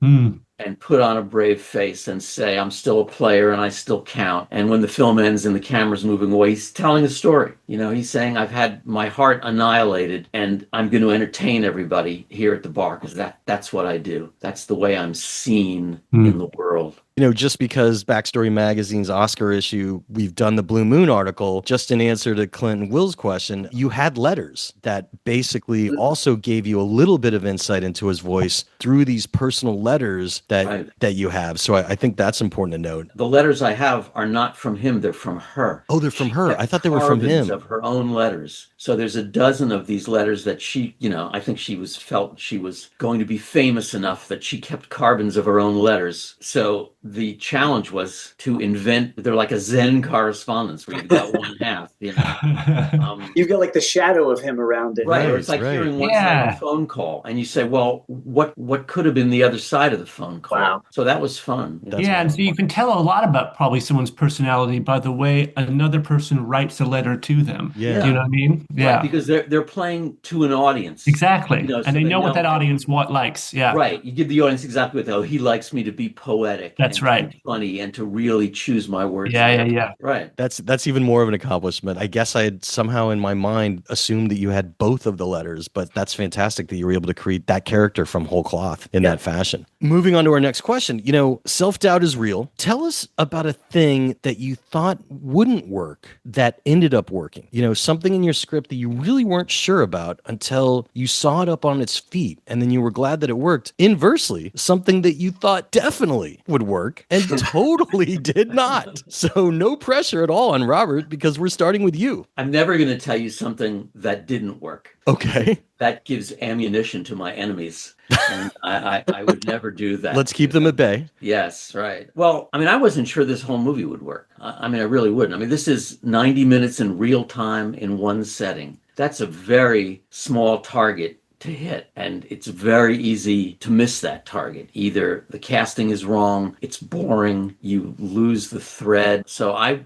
And put on a brave face and say, I'm still a player and I still count. And when the film ends and the camera's moving away, he's telling a story. He's saying, I've had my heart annihilated and I'm going to entertain everybody here at the bar because that's what I do. That's the way I'm seen in the world. Just because Backstory Magazine's Oscar issue, we've done the Blue Moon article, just in answer to Clint and Will's question, you had letters that basically also gave you a little bit of insight into his voice through these personal letters that you have. So I think that's important to note. The letters I have are not from him, they're from her. Oh, they're from her. I thought they were from him. Of her own letters. So there's a dozen of these letters that she, I think she felt she was going to be famous enough that she kept carbons of her own letters. So the challenge was to invent, they're like a Zen correspondence where you've got one half, you've got like the shadow of him around it. Right. Or it's like hearing one side of a phone call and you say, well, what could have been the other side of the phone call? Wow. So that was fun. And so you can tell a lot about probably someone's personality by the way another person writes a letter to them. Yeah. Do you know what I mean? Yeah. Right, because they're playing to an audience. Exactly. So and they know what that audience likes. Yeah. Right. You give the audience exactly what he likes me to be poetic. That's right. Funny and to really choose my words. Yeah. Right. That's even more of an accomplishment. I guess I had somehow in my mind assumed that you had both of the letters, but that's fantastic that you were able to create that character from whole cloth in that fashion. Moving on to our next question. Self-doubt is real. Tell us about a thing that you thought wouldn't work that ended up working. Something in your script that you really weren't sure about until you saw it up on its feet and then you were glad that it worked. Inversely, something that you thought definitely would work and totally did not. So no pressure at all on Robert because we're starting with you. I'm never going to tell you something that didn't work. Okay. That gives ammunition to my enemies. And I would never do that. Let's keep them at bay. Yes, right. Well, I wasn't sure this whole movie would work. I really wouldn't. This is 90 minutes in real time in one setting. That's a very small target to hit. And it's very easy to miss that target. Either the casting is wrong, it's boring, you lose the thread. So I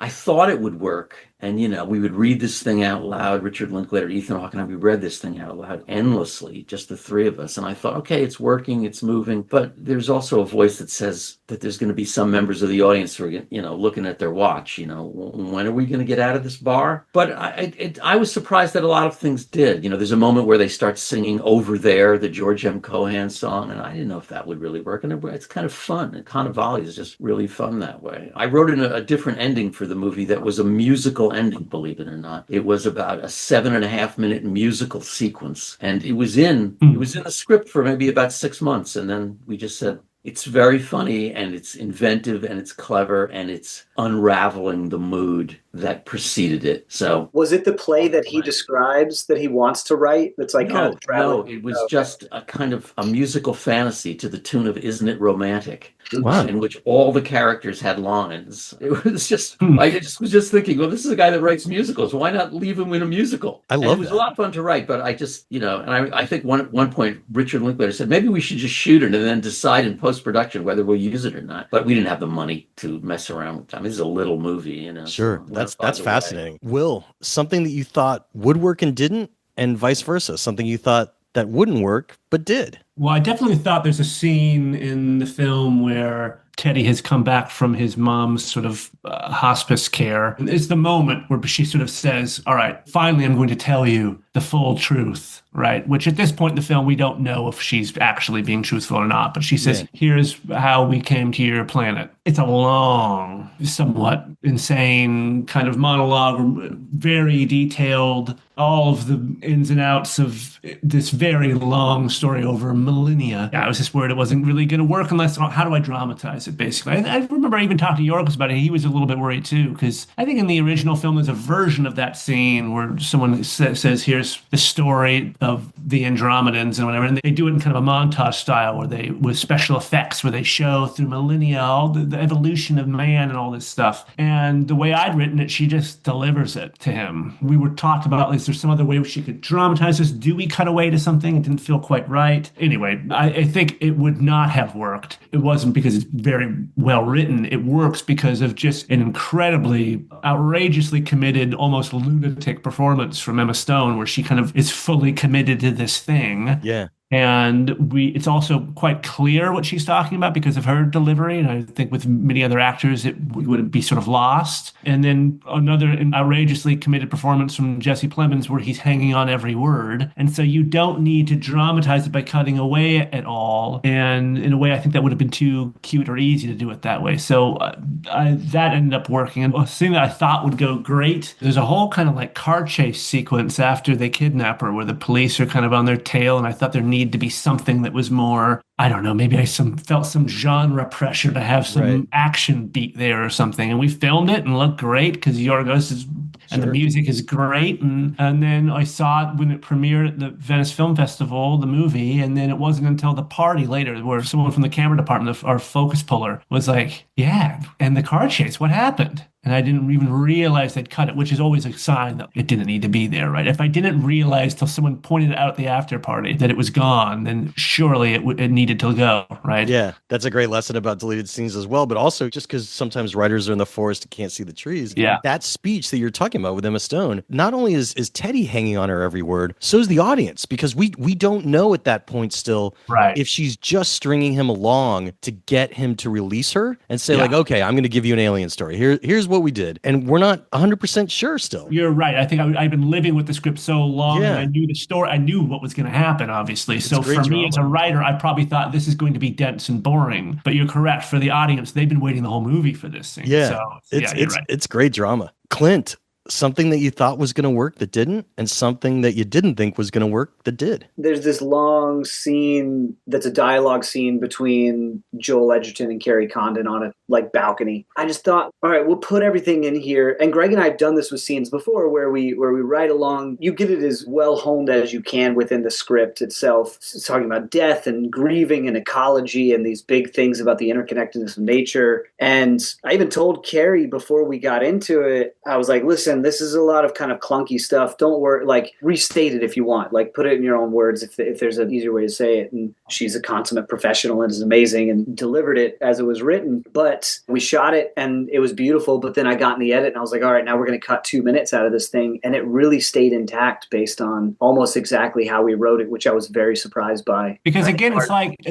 thought it would work. And, we would read this thing out loud. Richard Linklater, Ethan Hawke, and I, we read this thing out loud endlessly, just the three of us. And I thought, okay, it's working, it's moving. But there's also a voice that says that there's going to be some members of the audience who are, looking at their watch, when are we going to get out of this bar? But I was surprised that a lot of things did. There's a moment where they start singing Over There, the George M. Cohan song. And I didn't know if that would really work. And it's kind of fun. And Cannavale is just really fun that way. I wrote in a different ending for the movie that was a musical ending, believe it or not. It was about a 7.5 minute musical sequence. And it was in the script for maybe about 6 months. And then we just said, it's very funny and it's inventive and it's clever and it's unraveling the mood that preceded it. So was it the play that he describes that he wants to write? That's like kind of traveling? No, it was just a kind of a musical fantasy to the tune of "Isn't It Romantic," Wow. in which all the characters had lines. It was just, I just was just thinking, well, this is a guy that writes musicals. Why not leave him in a musical? I love and it was that. a lot of fun to write, but I just, and I think at one point Richard Linklater said maybe we should just shoot it and then decide in post production whether we'll use it or not. But we didn't have the money to mess around with time. This is a little movie, Sure, so that's fascinating. Will, something that you thought would work and didn't, and vice versa, something you thought that wouldn't work but did. Well, I definitely thought there's a scene in the film where Teddy has come back from his mom's sort of hospice care. And it's the moment where she sort of says, all right, finally, I'm going to tell you the full truth, right? Which at this point in the film, we don't know if she's actually being truthful or not. But she says, here's how we came to your planet. It's a long, somewhat insane kind of monologue, very detailed, all of the ins and outs of this very long story over millennia. I was just worried it wasn't really going to work unless, how do I dramatize it, basically? I remember even talking to Yorgos about it. He was a little bit worried, too, because I think in the original film, there's a version of that scene where someone says, here's the story of the Andromedans and whatever, and they do it in kind of a montage style with special effects, where they show through millennia all the evolution of man and all this stuff. And the way I'd written it, she just delivers it to him. We were talked about, is there some other way she could dramatize this? Do we cut away to something? It didn't feel quite right. Anyway, I think it would not have worked. It wasn't because it's very well written. It works because of just an incredibly, outrageously committed, almost lunatic performance from Emma Stone, where she kind of is fully committed to this thing. Yeah. And it's also quite clear what she's talking about because of her delivery. And I think with many other actors, it would be sort of lost. And then another outrageously committed performance from Jesse Plemons, where he's hanging on every word. And so you don't need to dramatize it by cutting away at all. And in a way, I think that would have been too cute or easy to do it that way. So that ended up working. And a thing that I thought would go great, there's a whole kind of like car chase sequence after they kidnap her, where the police are kind of on their tail. And I thought there needed to be something that was more, I don't know, maybe I felt some genre pressure to have some action beat there or something. And we filmed it and looked great because Yorgos is, and the music is great. And then I saw it when it premiered at the Venice Film Festival, the movie. And then it wasn't until the party later where someone from the camera department, our focus puller, was like, yeah, and the car chase, what happened? And I didn't even realize they'd cut it, which is always a sign that it didn't need to be there, right? If I didn't realize till someone pointed it out at the after party that it was gone, then surely it needed to go, right? Yeah, that's a great lesson about deleted scenes as well. But also, just because sometimes writers are in the forest and can't see the trees, that speech that you're talking about with Emma Stone, not only is Teddy hanging on her every word, so is the audience, because we don't know at that point still if she's just stringing him along to get him to release her and say like, okay, I'm going to give you an alien story. Here's what we did. And we're not 100% sure still. You're right. I think I've been living with the script so long and I knew the story. I knew what was going to happen, obviously. So for me as a writer, I probably thought this is going to be dense and boring. But you're correct. For the audience, they've been waiting the whole movie for this scene. Yeah, so, it's great drama. Clint, something that you thought was going to work that didn't, and something that you didn't think was going to work that did. There's this long scene that's a dialogue scene between Joel Edgerton and Carrie Condon on a balcony. I just thought, all right, we'll put everything in here. And Greg and I have done this with scenes before where we write along. You get it as well honed as you can within the script itself. It's talking about death and grieving and ecology and these big things about the interconnectedness of nature. And I even told Carrie before we got into it, I was like, listen, this is a lot of kind of clunky stuff. Don't worry, restate it if you want, put it in your own words if there's an easier way to say it. And she's a consummate professional and is amazing and delivered it as it was written. But we shot it and it was beautiful. But then I got in the edit and I was like, all right, now we're going to cut 2 minutes out of this thing. And it really stayed intact based on almost exactly how we wrote it, which I was very surprised by. Because again,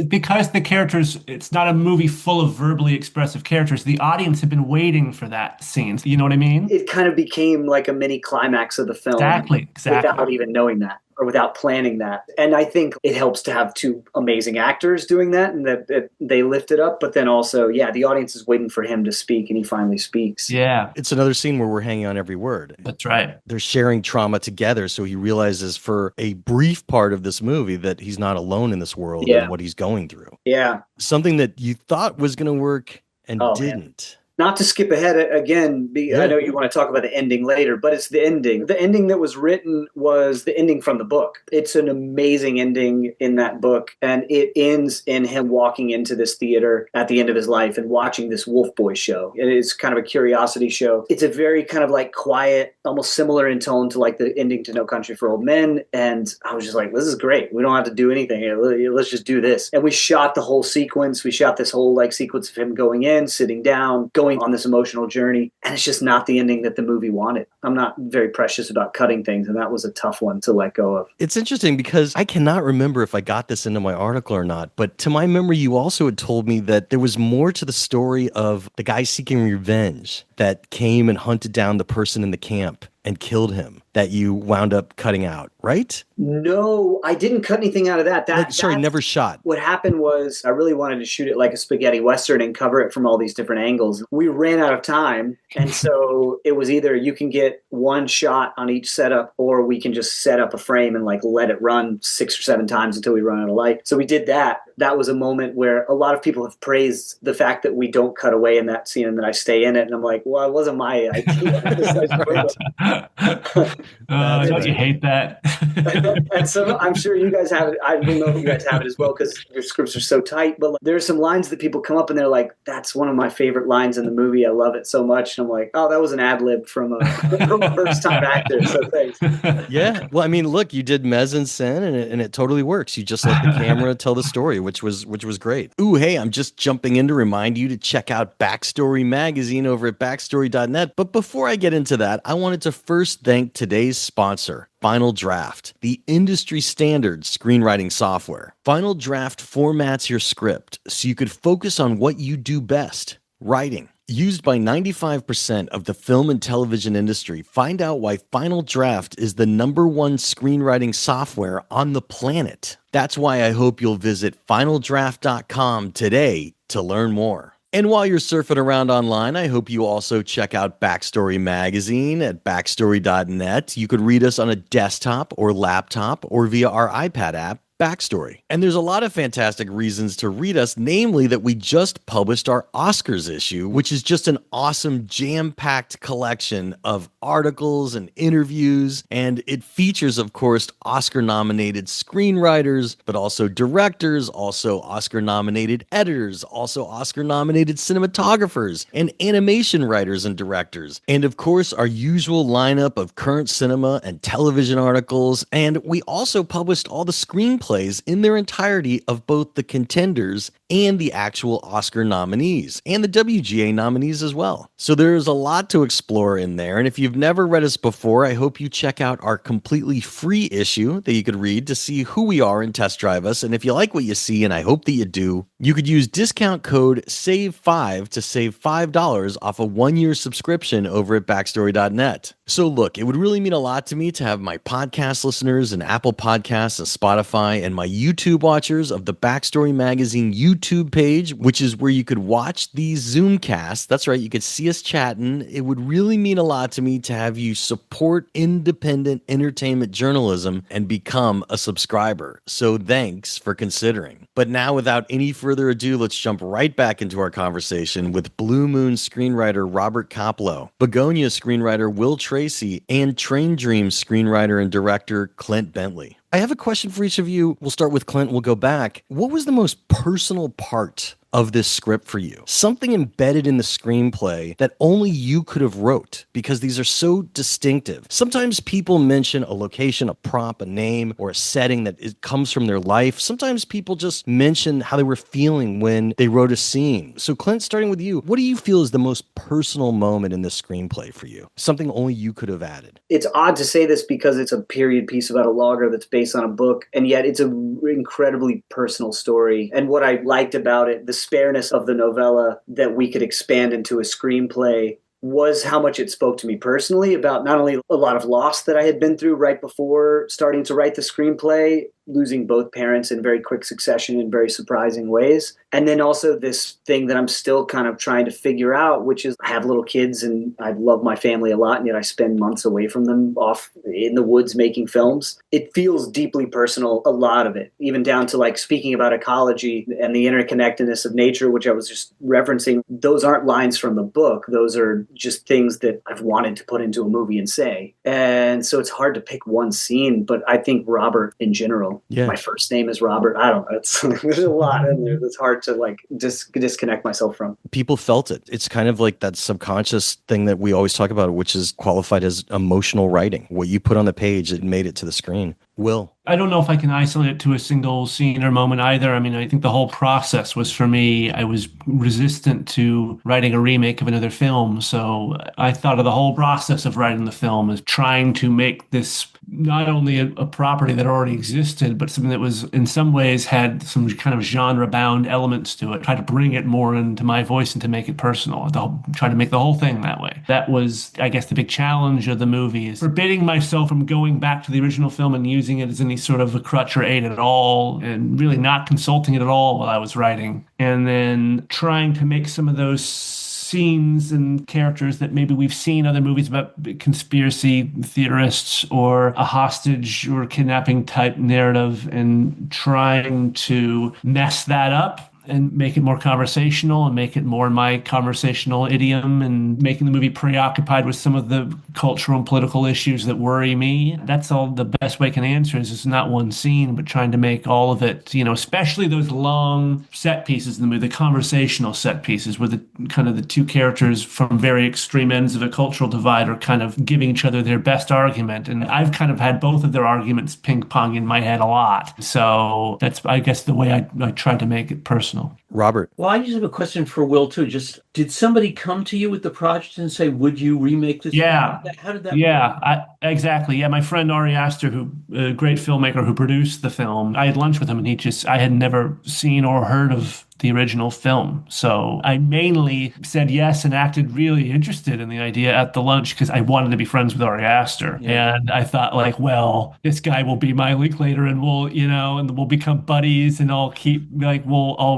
because the characters, it's not a movie full of verbally expressive characters. The audience had been waiting for that scene. You know what I mean? It kind of became like a mini climax of the film. Exactly. Without even knowing that or without planning that. And I think it helps to have two amazing actors doing that and that they lift it up. But then also, the audience is waiting for him to speak and he finally speaks. Yeah. It's another scene where we're hanging on every word. That's right. They're sharing trauma together. So he realizes for a brief part of this movie that he's not alone in this world and what he's going through. Yeah. Something that you thought was going to work and didn't. Man. not to skip ahead again, I know you want to talk about the ending later, but it's the ending. The ending that was written was the ending from the book. It's an amazing ending in that book, and it ends in him walking into this theater at the end of his life and watching this Wolf Boy show. It's kind of a curiosity show. It's a very kind of like quiet, almost similar in tone to like the ending to No Country for Old Men, and I was just like, this is great. We don't have to do anything. Let's just do this. And we shot the whole sequence. We shot this whole like sequence of him going in, sitting down, going on this emotional journey, and it's just not the ending that the movie wanted. I'm not very precious about cutting things, and that was a tough one to let go of. It's interesting because I cannot remember if I got this into my article or not, but to my memory, you also had told me that there was more to the story of the guy seeking revenge that came and hunted down the person in the camp and killed him that you wound up cutting out, right? No, I didn't cut anything out of that. Never shot. What happened was I really wanted to shoot it like a spaghetti Western and cover it from all these different angles. We ran out of time, and so it was either you can get one shot on each setup, or we can just set up a frame and like let it run 6 or 7 times until we run out of light. So we did that. That was a moment where a lot of people have praised the fact that we don't cut away in that scene and that I stay in it. And I'm like, well, it wasn't my idea. Don't you hate that? And so I'm sure you guys have it. I don't know if you guys have it as well because your scripts are so tight. But there's some lines that people come up and they're like, "That's one of my favorite lines in the movie. I love it so much." And I'm like, "Oh, that was an ad lib from a first time actor." So thanks. Yeah. Well, I mean, look, you did mise en scène, and it totally works. You just let the camera tell the story, which was great. Ooh, hey, I'm just jumping in to remind you to check out Backstory Magazine over at backstory.net. But before I get into that, I wanted to first thank today's sponsor, Final Draft, the industry standard screenwriting software. Final Draft formats your script so you could focus on what you do best, writing. Used by 95% of the film and television industry, find out why Final Draft is the #1 screenwriting software on the planet. That's why I hope you'll visit finaldraft.com today to learn more. And while you're surfing around online, I hope you also check out Backstory Magazine at backstory.net. You could read us on a desktop or laptop or via our iPad app, Backstory. And there's a lot of fantastic reasons to read us, namely that we just published our Oscars issue, which is just an awesome jam-packed collection of articles and interviews. And it features, of course, Oscar-nominated screenwriters, but also directors, also Oscar-nominated editors, also Oscar-nominated cinematographers, and animation writers and directors. And of course, our usual lineup of current cinema and television articles. And we also published all the screenplays in their entirety of both the contenders and the actual Oscar nominees, and the WGA nominees as well. So there's a lot to explore in there, and if you've never read us before, I hope you check out our completely free issue that you could read to see who we are and test drive us, and if you like what you see, and I hope that you do, you could use discount code SAVE5 to save $5 off a 1-year subscription over at backstory.net. So look, it would really mean a lot to me to have my podcast listeners and Apple Podcasts and Spotify and my YouTube watchers of the Backstory Magazine YouTube page, which is where you could watch these Zoomcasts. That's right, you could see us chatting. It would really mean a lot to me to have you support independent entertainment journalism and become a subscriber. So thanks for considering. But now, without any further ado, let's jump right back into our conversation with Blue Moon screenwriter Robert Kaplow, Begonia screenwriter Will Tracy, and Train Dreams screenwriter and director Clint Bentley. I have a question for each of you. We'll start with Clint. We'll go back. What was the most personal part of this script for you? Something embedded in the screenplay that only you could have wrote, because these are so distinctive. Sometimes people mention a location, a prop, a name, or a setting that comes from their life. Sometimes people just mention how they were feeling when they wrote a scene. So Clint, starting with you, what do you feel is the most personal moment in this screenplay for you? Something only you could have added. It's odd to say this because it's a period piece about a logger that's based on a book, and yet it's an incredibly personal story. And what I liked about it, the spareness of the novella that we could expand into a screenplay, was how much it spoke to me personally about not only a lot of loss that I had been through right before starting to write the screenplay, losing both parents in very quick succession in very surprising ways. And then also this thing that I'm still kind of trying to figure out, which is I have little kids and I love my family a lot, and yet I spend months away from them off in the woods making films. It feels deeply personal, a lot of it, even down to like speaking about ecology and the interconnectedness of nature, which I was just referencing. Those aren't lines from the book. Those are just things that I've wanted to put into a movie and say. And so it's hard to pick one scene, but I think Robert in general, my first name is Robert. I don't know. There's a lot in there that's hard to like disconnect myself from. People felt it. It's kind of like that subconscious thing that we always talk about, which is qualified as emotional writing. What you put on the page, it made it to the screen. Will? I don't know if I can isolate it to a single scene or moment either. I mean, I think the whole process was, for me, I was resistant to writing a remake of another film. So I thought of the whole process of writing the film as trying to make this not only a property that already existed, but something that was in some ways had some kind of genre-bound elements to it. Try to bring it more into my voice and to make it personal. Try to make the whole thing that way. That was, I guess, the big challenge of the movie, is forbidding myself from going back to the original film and using it as any sort of a crutch or aid at all, and really not consulting it at all while I was writing. And then trying to make some of those scenes and characters that maybe we've seen other movies about conspiracy theorists or a hostage or kidnapping type narrative, and trying to mess that up and make it more conversational and make it more in my conversational idiom, and making the movie preoccupied with some of the cultural and political issues that worry me. That's all the best way I can answer is it's not one scene, but trying to make all of it, especially those long set pieces in the movie, the conversational set pieces where the kind of the two characters from very extreme ends of a cultural divide are kind of giving each other their best argument. And I've kind of had both of their arguments ping pong in my head a lot. So that's, I guess, the way I tried to make it personal. Robert? Well, I just have a question for Will, too. Just, did somebody come to you with the project and say, would you remake this? Yeah. How did that work? Exactly. Yeah, my friend Ari Aster, a great filmmaker who produced the film, I had lunch with him, and I had never seen or heard of the original film. So I mainly said yes and acted really interested in the idea at the lunch because I wanted to be friends with Ari Aster. Yeah. And I thought, like, well, this guy will be my Linklater, and we'll become buddies, and I'll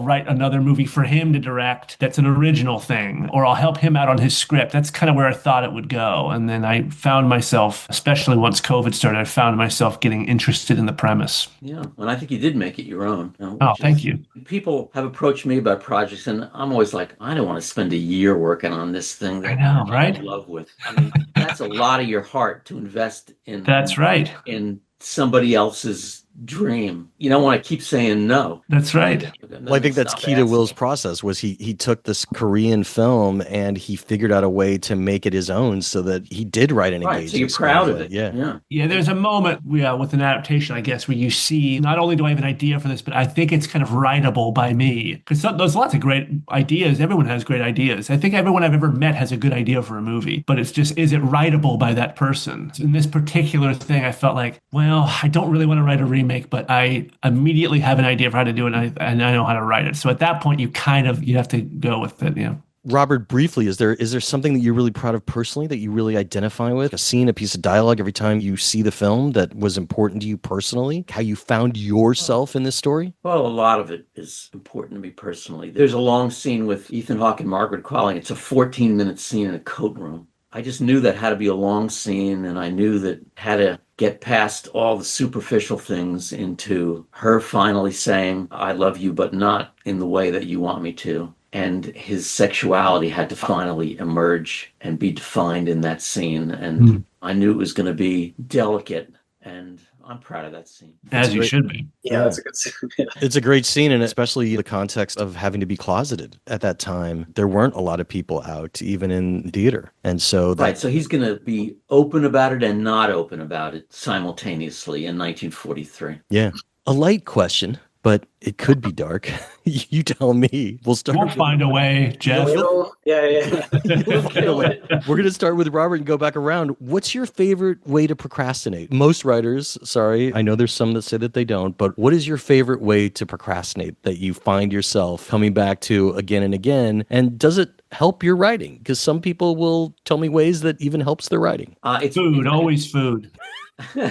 write another movie for him to direct that's an original thing, or I'll help him out on his script. That's kind of where I thought it would go. And then I found myself, especially once COVID started, I found myself getting interested in the premise. Yeah. And I think you did make it your own. Thank you. People have approached me about projects, and I'm always like, I don't want to spend a year working on this thing that I know, right? I'm in love with. I mean, that's a lot of your heart to invest in. That's right. In somebody else's dream. You don't want to keep saying no. That's right. Well, I think that's key to Will's process. Was he took this Korean film and he figured out a way to make it his own, so that he did write an engaging. So you're proud of it. Yeah. There's a moment with an adaptation, I guess, where you see not only do I have an idea for this, but I think it's kind of writable by me, because there's lots of great ideas. Everyone has great ideas. I think everyone I've ever met has a good idea for a movie, but it's just, is it writable by that person? In this particular thing, I felt like, well, I don't really want to write a remake, but I immediately have an idea of how to do it, and I know how to write it. So at that point, you have to go with it. Robert, briefly, is there something that you're really proud of personally, that you really identify with? A scene, a piece of dialogue every time you see the film that was important to you personally? How you found yourself in this story? Well, a lot of it is important to me personally. There's a long scene with Ethan Hawke and Margaret Qualley. It's a 14-minute scene in a coat room. I just knew that had to be a long scene, and I knew that had to get past all the superficial things into her finally saying, I love you, but not in the way that you want me to. And his sexuality had to finally emerge and be defined in that scene. And I knew it was going to be delicate, and I'm proud of that scene. As you should be. Yeah, that's a good scene. It's a great scene, and especially the context of having to be closeted at that time. There weren't a lot of people out, even in theater. And so so he's going to be open about it and not open about it simultaneously in 1943. Yeah. A light question, but it could be dark. You tell me. We'll find a way, Jeff. Yeah. We're going to start with Robert and go back around. What's your favorite way to procrastinate? Most writers, I know there's some that say that they don't, but what is your favorite way to procrastinate that you find yourself coming back to again and again? And does it help your writing? Because some people will tell me ways that even helps their writing. It's food, always food.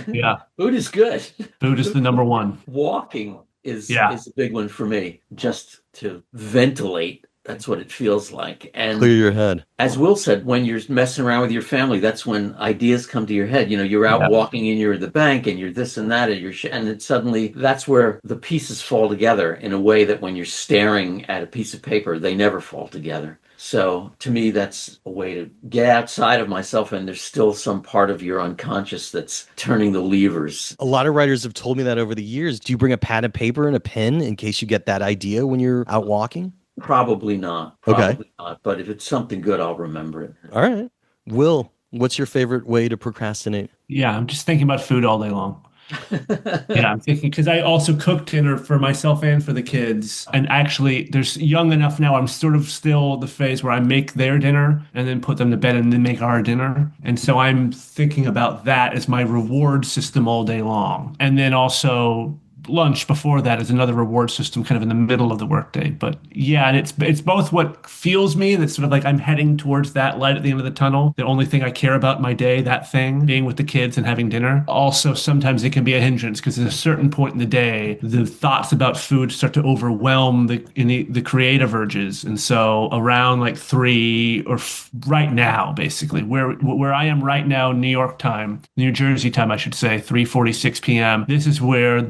Yeah. Food is good. Food is the number one. Walking Yeah. is a big one for me, just to ventilate. That's what it feels like. Clear And your head. as Will said, when you're messing around with your family, that's when ideas come to your head. You're out Yeah. walking and you're at the bank and you're this and that and and then suddenly that's where the pieces fall together in a way that when you're staring at a piece of paper, they never fall together. So to me, that's a way to get outside of myself, and there's still some part of your unconscious that's turning the levers. A lot of writers have told me that over the years. Do you bring a pad of paper and a pen in case you get that idea when you're out walking? Probably not. Okay. Probably not. But if it's something good, I'll remember it. All right. Will, what's your favorite way to procrastinate? Yeah, I'm just thinking about food all day long. Yeah, I'm thinking because I also cook dinner for myself and for the kids. And actually, there's young enough now. I'm sort of still the phase where I make their dinner and then put them to bed and then make our dinner. And so I'm thinking about that as my reward system all day long. And then also lunch before that is another reward system kind of in the middle of the workday. But yeah, and it's both what fuels me, that's sort of like I'm heading towards that light at the end of the tunnel, the only thing I care about in my day, that thing, being with the kids and having dinner. Also, sometimes it can be a hindrance because at a certain point in the day, the thoughts about food start to overwhelm the creative urges. And so around like three or right now, basically, where I am right now, New York time, New Jersey time, I should say, 3:46 p.m. This is where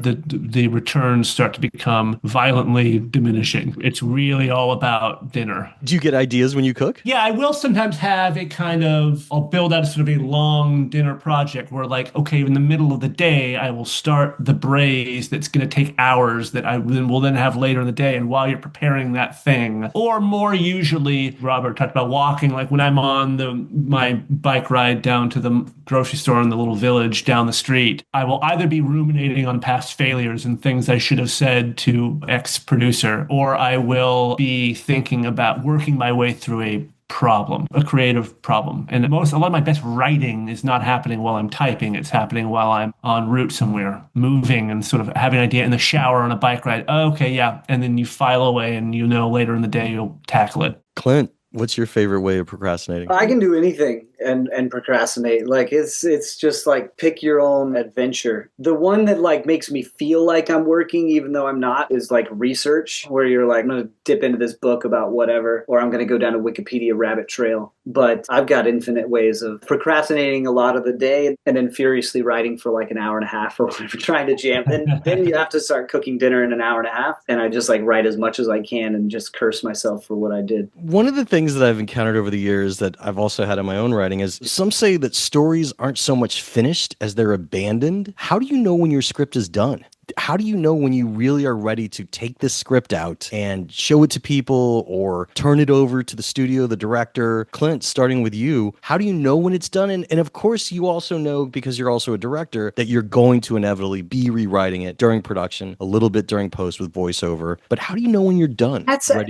the returns start to become violently diminishing. It's really all about dinner. Do you get ideas when you cook? Yeah, I will sometimes have a kind of, I'll build out sort of a long dinner project where, like, okay, in the middle of the day, I will start the braise that's going to take hours that I will then have later in the day. And while you're preparing that thing, or more usually, Robert talked about walking, like when I'm on my bike ride down to the grocery store in the little village down the street, I will either be ruminating on past failures and things I should have said to X producer, or I will be thinking about working my way through a problem, a creative problem. And a lot of my best writing is not happening while I'm typing. It's happening while I'm en route somewhere, moving and sort of having an idea in the shower on a bike ride. Oh, okay, yeah. And then you file away and later in the day you'll tackle it. Clint, what's your favorite way of procrastinating? I can do anything and procrastinate. Like it's just like pick your own adventure. The one that like makes me feel like I'm working even though I'm not is like research, where you're like, I'm gonna dip into this book about whatever, or I'm gonna go down a Wikipedia rabbit trail. But I've got infinite ways of procrastinating a lot of the day and then furiously writing for like an hour and a half or whatever, trying to jam. Then you have to start cooking dinner in an hour and a half. And I just like write as much as I can and just curse myself for what I did. One of the things that I've encountered over the years that I've also had in my own writing is some say that stories aren't so much finished as they're abandoned. How do you know when your script is done? How do you know when you really are ready to take this script out and show it to people or turn it over to the studio, the director? Clint, starting with you, how do you know when it's done? And of course, you also know, because you're also a director, that you're going to inevitably be rewriting it during production, a little bit during post with voiceover. But how do you know when you're done? That's I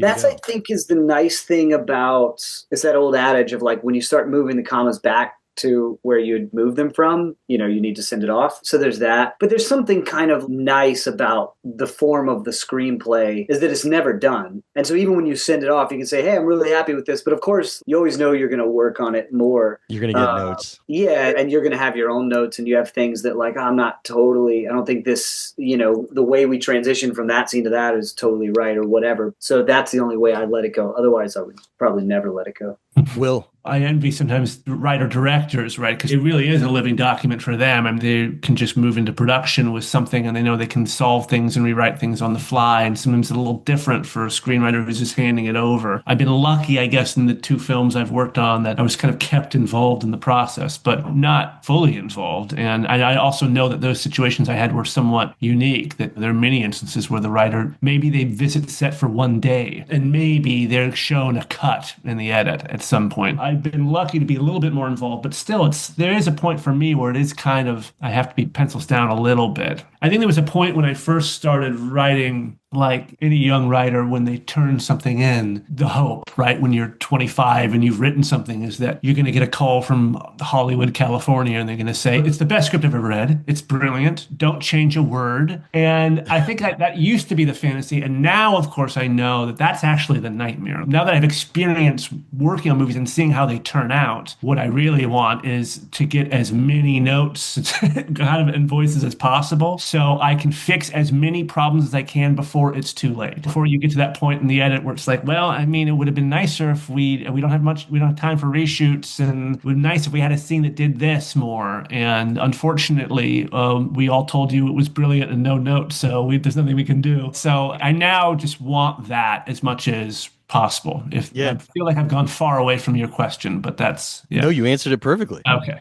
think is the nice thing about, it's that old adage of like when you start moving the commas back to where you'd move them from, you need to send it off. So there's that. But there's something kind of nice about the form of the screenplay is that it's never done. And so even when you send it off, you can say, hey, I'm really happy with this. But of course, you always know you're going to work on it more. You're going to get notes. Yeah. And you're going to have your own notes, and you have things that like, I don't think this, the way we transition from that scene to that is totally right or whatever. So that's the only way I'd let it go. Otherwise, I would probably never let it go. Will. I envy sometimes writer-directors, right? Because it really is a living document for them. I mean, they can just move into production with something and they know they can solve things and rewrite things on the fly. And sometimes it's a little different for a screenwriter who's just handing it over. I've been lucky, I guess, in the 2 films I've worked on that I was kind of kept involved in the process, but not fully involved. And I also know that those situations I had were somewhat unique, that there are many instances where the writer, maybe they visit set for one day and maybe they're shown a cut in the edit at some point. I've been lucky to be a little bit more involved, but still there is a point for me where it is kind of, I have to be pencils down a little bit. I think there was a point when I first started writing like any young writer, when they turn something in, the hope, right, when you're 25 and you've written something, is that you're going to get a call from Hollywood, California, and they're going to say, it's the best script I've ever read. It's brilliant. Don't change a word. And I think that used to be the fantasy. And now, of course, I know that that's actually the nightmare. Now that I've experienced working on movies and seeing how they turn out, what I really want is to get as many notes kind of and voices as possible, so I can fix as many problems as I can before it's too late. Before you get to that point in the edit where it's like, well, I mean, it would have been nicer if we don't have time for reshoots, and it would be nice if we had a scene that did this more. And unfortunately, we all told you it was brilliant and no notes, so there's nothing we can do. So I now just want that as much as possible. I feel like I've gone far away from your question, but that's No, you answered it perfectly. Okay.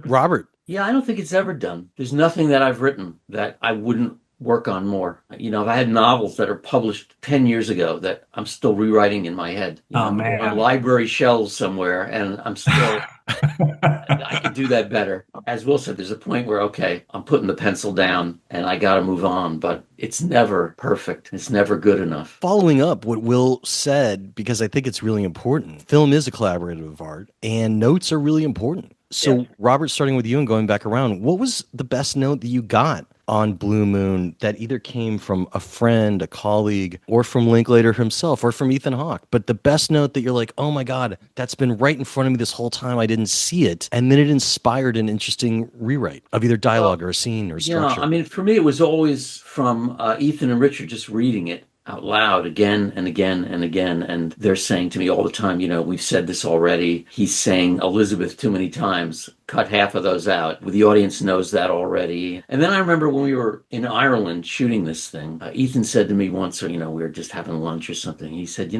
Robert. Yeah, I don't think it's ever done. There's nothing that I've written that I wouldn't work on more. I had novels that are published 10 years ago that I'm still rewriting in my head. Man. On library shelves somewhere, and I'm still, I could do that better. As Will said, there's a point where, okay, I'm putting the pencil down and I got to move on, but it's never perfect. It's never good enough. Following up what Will said, because I think it's really important. Film is a collaborative art, and notes are really important. So, Robert, starting with you and going back around, what was the best note that you got on Blue Moon that either came from a friend, a colleague, or from Linklater himself, or from Ethan Hawke? But the best note that you're like, oh my God, that's been right in front of me this whole time, I didn't see it. And then it inspired an interesting rewrite of either dialogue or a scene or structure. I mean, for me, it was always from Ethan and Richard just reading it out loud again and again and again. And they're saying to me all the time, we've said this already. He's saying Elizabeth too many times. Cut half of those out. The audience knows that already. And then I remember when we were in Ireland shooting this thing, Ethan said to me once, we were just having lunch or something. He said,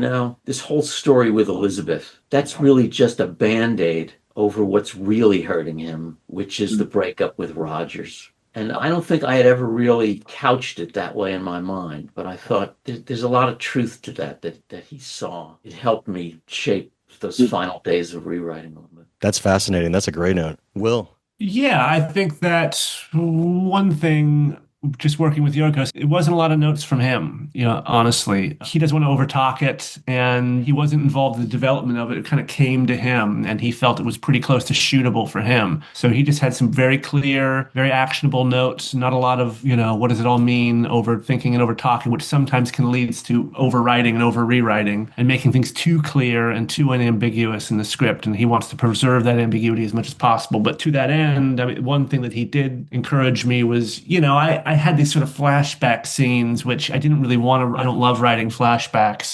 this whole story with Elizabeth, that's really just a Band-Aid over what's really hurting him, which is the breakup with Rogers. And I don't think I had ever really couched it that way in my mind, but I thought there's a lot of truth to that he saw. It helped me shape those final days of rewriting a little bit. That's fascinating. That's a great note. Will? Yeah, I think that one thing, just working with Yorgos, it wasn't a lot of notes from him, honestly. He doesn't want to overtalk it, and he wasn't involved in the development of it. It kind of came to him, and he felt it was pretty close to shootable for him. So he just had some very clear, very actionable notes, not a lot of, what does it all mean, overthinking and overtalking, which sometimes can lead to overwriting and over-rewriting and making things too clear and too unambiguous in the script. And he wants to preserve that ambiguity as much as possible. But to that end, I mean, one thing that he did encourage me was, I had these sort of flashback scenes, which I didn't really want to. I don't love writing flashbacks,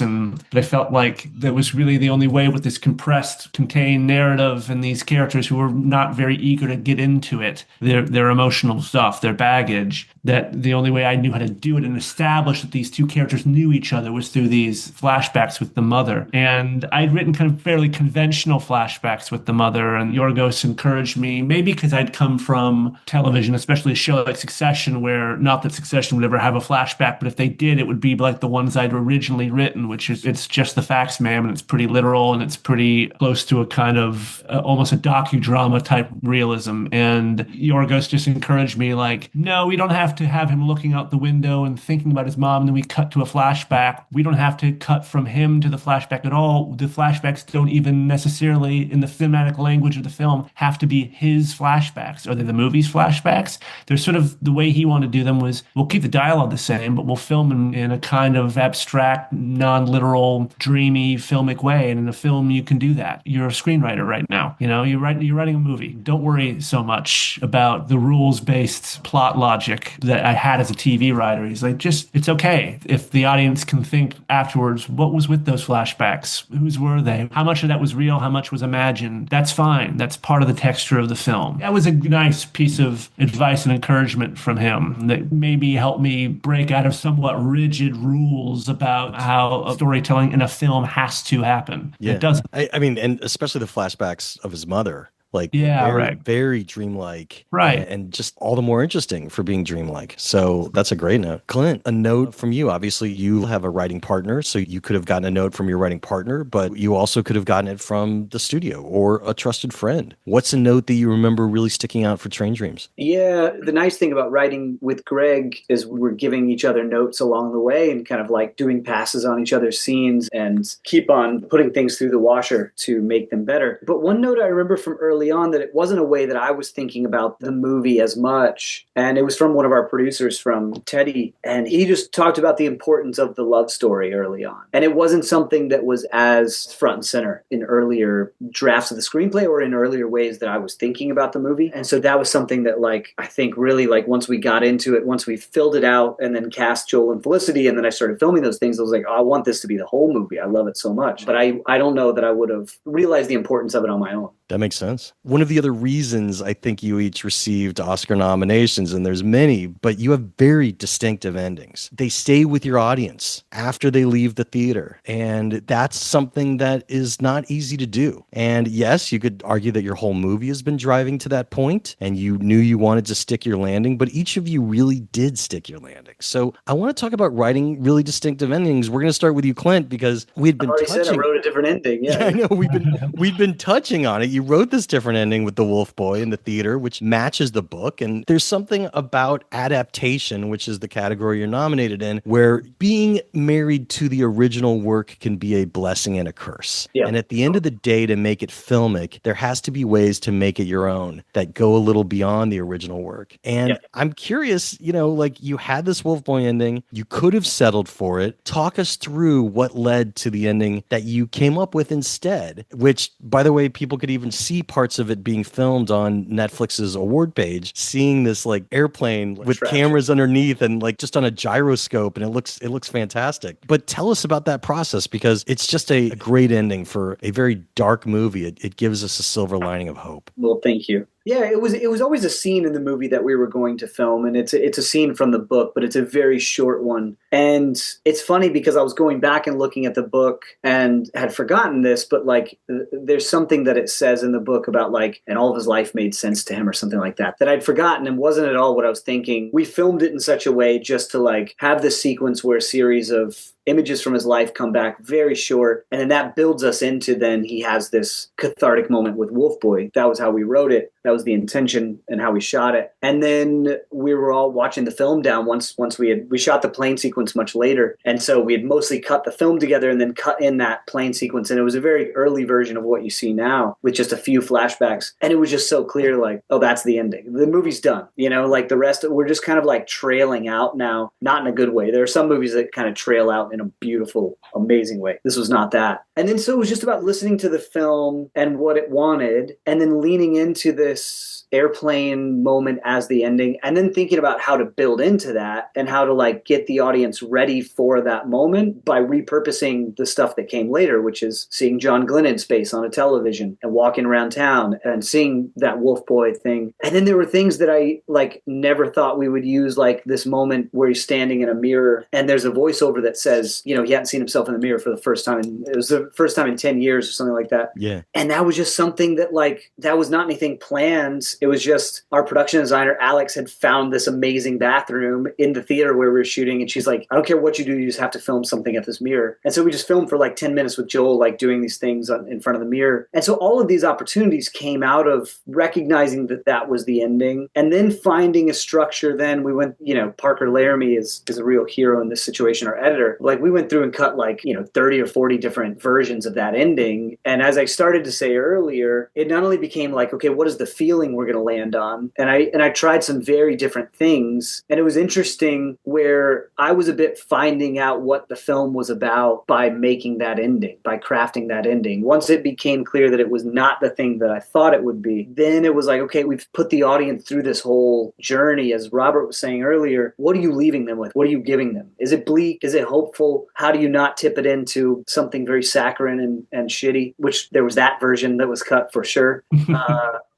but I felt like that was really the only way with this compressed, contained narrative and these characters who were not very eager to get into it, their emotional stuff, their baggage, that the only way I knew how to do it and establish that these two characters knew each other was through these flashbacks with the mother. And I'd written kind of fairly conventional flashbacks with the mother, and Yorgos encouraged me, maybe because I'd come from television, especially a show like Succession, where not that Succession would ever have a flashback, but if they did, it would be like the ones I'd originally written, which is it's just the facts, ma'am, and it's pretty literal, and it's pretty close to a kind of almost a docudrama type realism. And Yorgos just encouraged me, like, no, we don't have to have him looking out the window and thinking about his mom, and then we cut to a flashback. We don't have to cut from him to the flashback at all. The flashbacks don't even necessarily, in the thematic language of the film, have to be his flashbacks. Are they the movie's flashbacks? They're sort of the way he wanted to do them was, we'll keep the dialogue the same, but we'll film in a kind of abstract, non-literal, dreamy, filmic way. And in a film, you can do that. You're a screenwriter right now. You're writing a movie. Don't worry so much about the rules-based plot logic that I had as a TV writer. He's like, it's okay if the audience can think afterwards, what was with those flashbacks? Whose were they? How much of that was real? How much was imagined? That's fine. That's part of the texture of the film. That was a nice piece of advice and encouragement from him that maybe helped me break out of somewhat rigid rules about how storytelling in a film has to happen. Yeah. It doesn't. I mean, and especially the flashbacks of his mother. Like Yeah, very, right. very dreamlike. Right. And just all the more interesting for being dreamlike. So that's a great note. Clint, a note from you. Obviously, you have a writing partner, so you could have gotten a note from your writing partner, but you also could have gotten it from the studio or a trusted friend. What's a note that you remember really sticking out for Train Dreams? Yeah, the nice thing about writing with Greg is we're giving each other notes along the way and kind of like doing passes on each other's scenes and keep on putting things through the washer to make them better. But one note I remember from early on that it wasn't a way that I was thinking about the movie as much, and it was from one of our producers, from Teddy, and he just talked about the importance of the love story early on. And it wasn't something that was as front and center in earlier drafts of the screenplay or in earlier ways that I was thinking about the movie. And so that was something that, like, I think really, like, once we got into it, once we filled it out and then cast Joel and Felicity, and then I started filming those things, I was like, oh, I want this to be the whole movie. I love it so much. But I don't know that I would have realized the importance of it on my own. That makes sense. One of the other reasons I think you each received Oscar nominations, and there's many, but you have very distinctive endings. They stay with your audience after they leave the theater. And that's something that is not easy to do. And yes, you could argue that your whole movie has been driving to that point and you knew you wanted to stick your landing, but each of you really did stick your landing. So I want to talk about writing really distinctive endings. We're going to start with you, Clint, because we'd been said I wrote a different ending. Yeah, I know we've been touching on it. You wrote this different ending with the Wolf Boy in the theater, which matches the book. And there's something about adaptation, which is the category you're nominated in, where being married to the original work can be a blessing and a curse. Yeah. And at the end of the day, to make it filmic, there has to be ways to make it your own that go a little beyond the original work. And I'm curious, like you had this Wolf Boy ending, you could have settled for it. Talk us through what led to the ending that you came up with instead, which, by the way, people could even see parts of it being filmed on Netflix's award page, seeing this like airplane with cameras underneath and like just on a gyroscope, and it looks fantastic. But tell us about that process, because it's just a great ending for a very dark movie. It gives us a silver lining of hope. Well, thank you. Yeah, it was always a scene in the movie that we were going to film, and it's a scene from the book, but it's a very short one. And it's funny because I was going back and looking at the book and had forgotten this, but like there's something that it says in the book about like, and all of his life made sense to him or something like that I'd forgotten and wasn't at all what I was thinking. We filmed it in such a way just to like have this sequence where a series of images from his life come back very short, and then that builds us into then he has this cathartic moment with Wolf Boy. That was how we wrote it. That was the intention and how we shot it. And then we were all watching the film down once we shot the plane sequence much later. And so we had mostly cut the film together and then cut in that plane sequence. And it was a very early version of what you see now with just a few flashbacks. And it was just so clear, like, oh, that's the ending. The movie's done. Like the rest, we're just kind of like trailing out now, not in a good way. There are some movies that kind of trail out in a beautiful, amazing way. This was not that. And then so it was just about listening to the film and what it wanted, and then leaning into this airplane moment as the ending, and then thinking about how to build into that and how to like get the audience ready for that moment by repurposing the stuff that came later, which is seeing John Glenn in space on a television and walking around town and seeing that Wolf Boy thing. And then there were things that I like never thought we would use, like this moment where he's standing in a mirror and there's a voiceover that says, he hadn't seen himself in the mirror for the first time. It was the first time in 10 years or something like that. Yeah. And that was just something that like, that was not anything planned. It was just our production designer, Alex, had found this amazing bathroom in the theater where we were shooting. And she's like, I don't care what you do, you just have to film something at this mirror. And so we just filmed for like 10 minutes with Joel, like doing these things in front of the mirror. And so all of these opportunities came out of recognizing that that was the ending. And then finding a structure. Then we went, Parker Laramie is a real hero in this situation, our editor. Like we went through and cut like, 30 or 40 different versions of that ending. And as I started to say earlier, it not only became like, okay, what is the feeling we're going to land on? And I tried some very different things. And it was interesting where I was a bit finding out what the film was about by making that ending, by crafting that ending. Once it became clear that it was not the thing that I thought it would be, then it was like, okay, we've put the audience through this whole journey. As Robert was saying earlier, what are you leaving them with? What are you giving them? Is it bleak? Is it hopeful? careful. How do you not tip it into something very saccharine and shitty? Which there was that version that was cut for sure.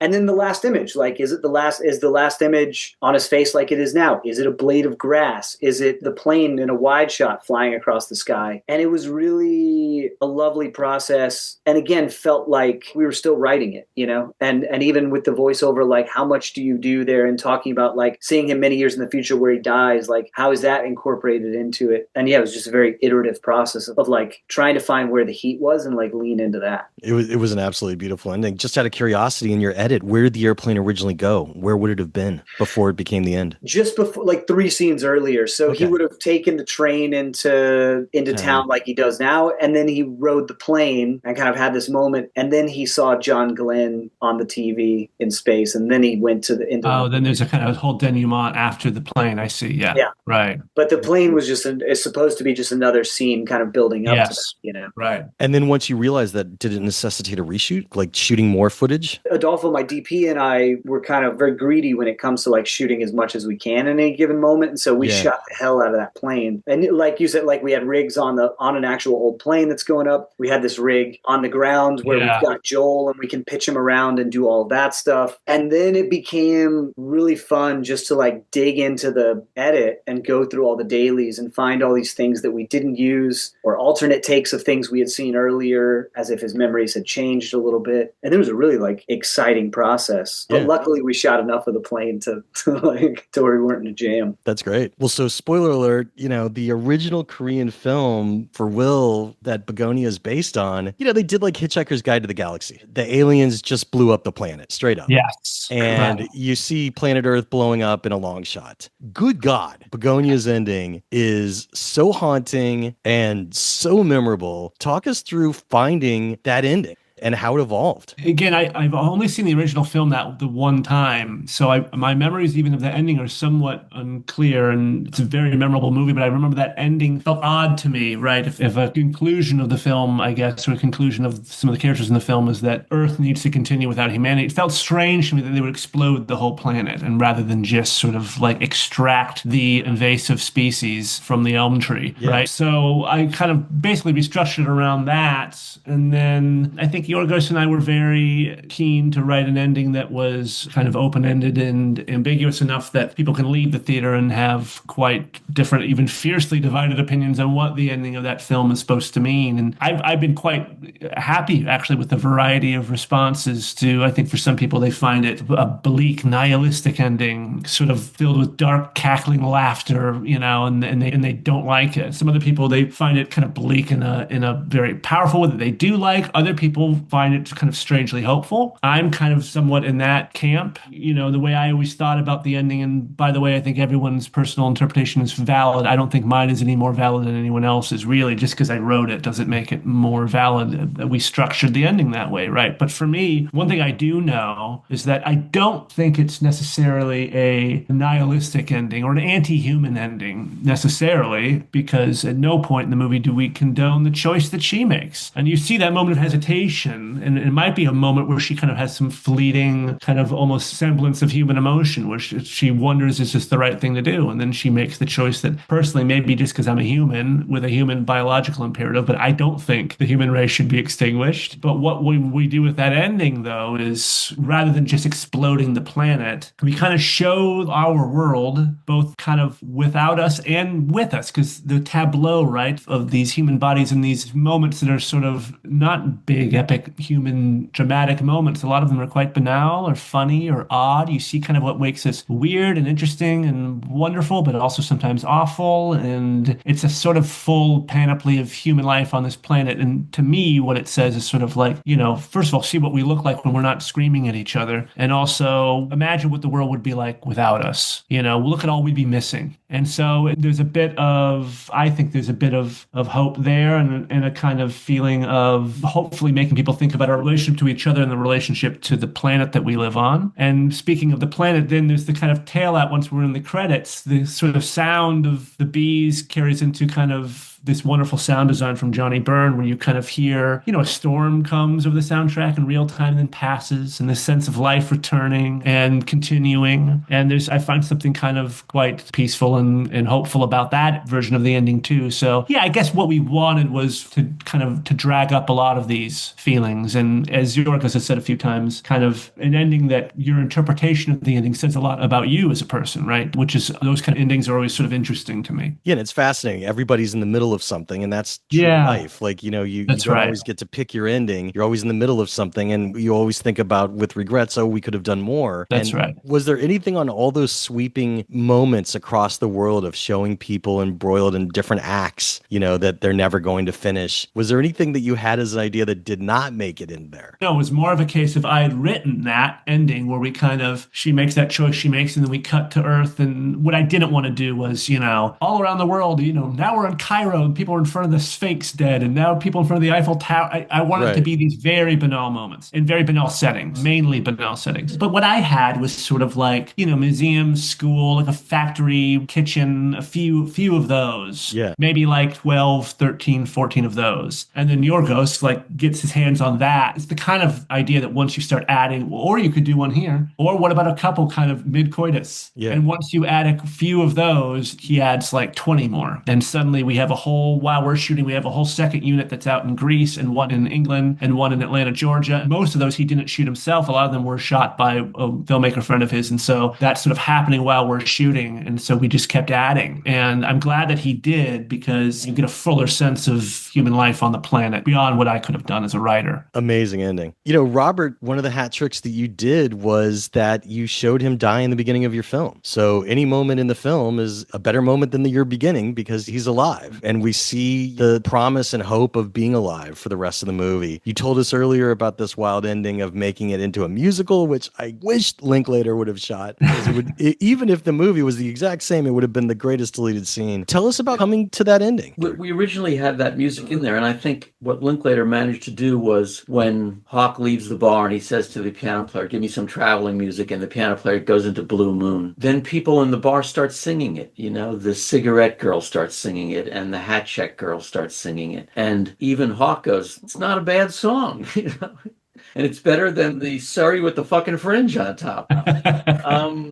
And then the last image, like, is the last image on his face like it is now? Is it a blade of grass? Is it the plane in a wide shot flying across the sky? And it was really a lovely process. And again, felt like we were still writing it, you know? And even with the voiceover, like, how much do you do there? And talking about like seeing him many years in the future where he dies, like, how is that incorporated into it? And yeah, it was just a very iterative process of like trying to find where the heat was and like lean into that. It was an absolutely beautiful ending. Just out of curiosity, in your edit, where did the airplane originally go? Where would it have been before it became the end? Just before, like 3 scenes earlier. So he would have taken the train into town like he does now, and then he rode the plane and kind of had this moment, and then he saw John Glenn on the TV in space, and then he went to then there's a kind of whole denouement after the plane. I see. Yeah. Right. But the plane was is supposed to be just another scene kind of building up to that, you know. Right. And then once you realized that, did it necessitate a reshoot, like shooting more footage? Adolfo, my DP, and I were kind of very greedy when it comes to like shooting as much as we can in any given moment, and so we shot the hell out of that plane. And like you said, like we had rigs on an actual old plane that's going up. We had this rig on the ground where we've got Joel and we can pitch him around and do all that stuff. And then it became really fun just to like dig into the edit and go through all the dailies and find all these things that we didn't use, or alternate takes of things we had seen earlier, as if his memories had changed a little bit. And it was a really like exciting process. But luckily we shot enough of the plane to where we weren't in a jam. That's great. Well, so spoiler alert, you know, the original Korean film for Will that Begonia is based on, you know, they did like Hitchhiker's Guide to the Galaxy. The aliens just blew up the planet straight up. Yes. And you see planet Earth blowing up in a long shot. Good God. Begonia's ending is so haunting and so memorable. Talk us through finding that ending and how it evolved. Again, I've only seen the original film the one time, so my memories even of the ending are somewhat unclear, and it's a very memorable movie, but I remember that ending felt odd to me, right? If a conclusion of the film, I guess, or a conclusion of some of the characters in the film is that Earth needs to continue without humanity, it felt strange to me that they would explode the whole planet, and rather than just sort of like extract the invasive species from the elm tree, right? So I kind of basically restructured around that, and then I think Yorgos and I were very keen to write an ending that was kind of open-ended and ambiguous enough that people can leave the theater and have quite different, even fiercely divided opinions on what the ending of that film is supposed to mean. And I've been quite happy, actually, with the variety of responses to, I think for some people, they find it a bleak, nihilistic ending, sort of filled with dark, cackling laughter, you know, and they don't like it. Some other people, they find it kind of bleak in a very powerful way that they do like. Other people find it kind of strangely hopeful. I'm kind of somewhat in that camp. You know, the way I always thought about the ending, and by the way, I think everyone's personal interpretation is valid. I don't think mine is any more valid than anyone else's, really. Just because I wrote it doesn't make it more valid that we structured the ending that way, right? But for me, one thing I do know is that I don't think it's necessarily a nihilistic ending or an anti-human ending necessarily, because at no point in the movie do we condone the choice that she makes. And you see that moment of hesitation, and it might be a moment where she kind of has some fleeting kind of almost semblance of human emotion, where she wonders, is this the right thing to do? And then she makes the choice that, personally, maybe just because I'm a human with a human biological imperative, but I don't think the human race should be extinguished. But what we do with that ending, though, is rather than just exploding the planet, we kind of show our world both kind of without us and with us, because the tableau, right, of these human bodies in these moments that are sort of not big, epic, human, dramatic moments. A lot of them are quite banal or funny or odd. You see kind of what makes us weird and interesting and wonderful, but also sometimes awful. And it's a sort of full panoply of human life on this planet. And to me, what it says is sort of like, you know, first of all, see what we look like when we're not screaming at each other. And also imagine what the world would be like without us. You know, look at all we'd be missing. And so there's a bit of, I think there's a bit of hope there, and a kind of feeling of hopefully making people think about our relationship to each other and the relationship to the planet that we live on. And speaking of the planet, then there's the kind of tail out once we're in the credits. The sort of sound of the bees carries into kind of this wonderful sound design from Johnny Byrne, where you kind of hear, a storm comes over the soundtrack in real time and then passes, and this sense of life returning and continuing. And I find something kind of quite peaceful and hopeful about that version of the ending too. So yeah, I guess what we wanted was to kind of to drag up a lot of these feelings. And as Yorgos has said a few times, kind of an ending that your interpretation of the ending says a lot about you as a person, right? Which is, those kind of endings are always sort of interesting to me. Yeah, and it's fascinating. Everybody's in the middle of something, and that's true life. Like, you don't always get to pick your ending. You're always in the middle of something, and you always think about with regrets, oh, we could have done more. That's right. Was there anything on all those sweeping moments across the world of showing people embroiled in different acts, that they're never going to finish? Was there anything that you had as an idea that did not make it in there? No, it was more of a case of I had written that ending where she makes that choice she makes, and then we cut to Earth. And what I didn't want to do was, all around the world, now we're in Cairo and people are in front of the Sphinx dead, and now people in front of the Eiffel Tower. I wanted it to be these very banal moments in very banal settings, mainly banal settings. But what I had was sort of like, museum, school, like a factory, kitchen, a few of those. Yeah. Maybe like 12, 13, 14 of those. And then Yorgos gets his hands on that. It's the kind of idea that once you start adding, or you could do one here, or what about a couple kind of mid-coitus? Yeah. And once you add a few of those, he adds like 20 more. And suddenly we have while we're shooting, we have a whole second unit that's out in Greece, and one in England, and one in Atlanta, Georgia. Most of those he didn't shoot himself. A lot of them were shot by a filmmaker friend of his. And so that's sort of happening while we're shooting. And so we just kept adding. And I'm glad that he did, because you get a fuller sense of human life on the planet beyond what I could have done as a writer. Amazing ending. Robert, one of the hat tricks that you did was that you showed him die in the beginning of your film. So any moment in the film is a better moment than your beginning, because he's alive. And we see the promise and hope of being alive for the rest of the movie. You told us earlier about this wild ending of making it into a musical, which I wish Linklater would have shot. Even if the movie was the exact same, it would have been the greatest deleted scene. Tell us about coming to that ending. We originally had that music in there, and I think what Linklater managed to do was, when Hawk leaves the bar and he says to the piano player, give me some traveling music, and the piano player goes into Blue Moon, then people in the bar start singing it. The cigarette girl starts singing it, and the hat check girl starts singing it. And even Hawk goes, it's not a bad song, and it's better than the Surrey with the fucking fringe on top.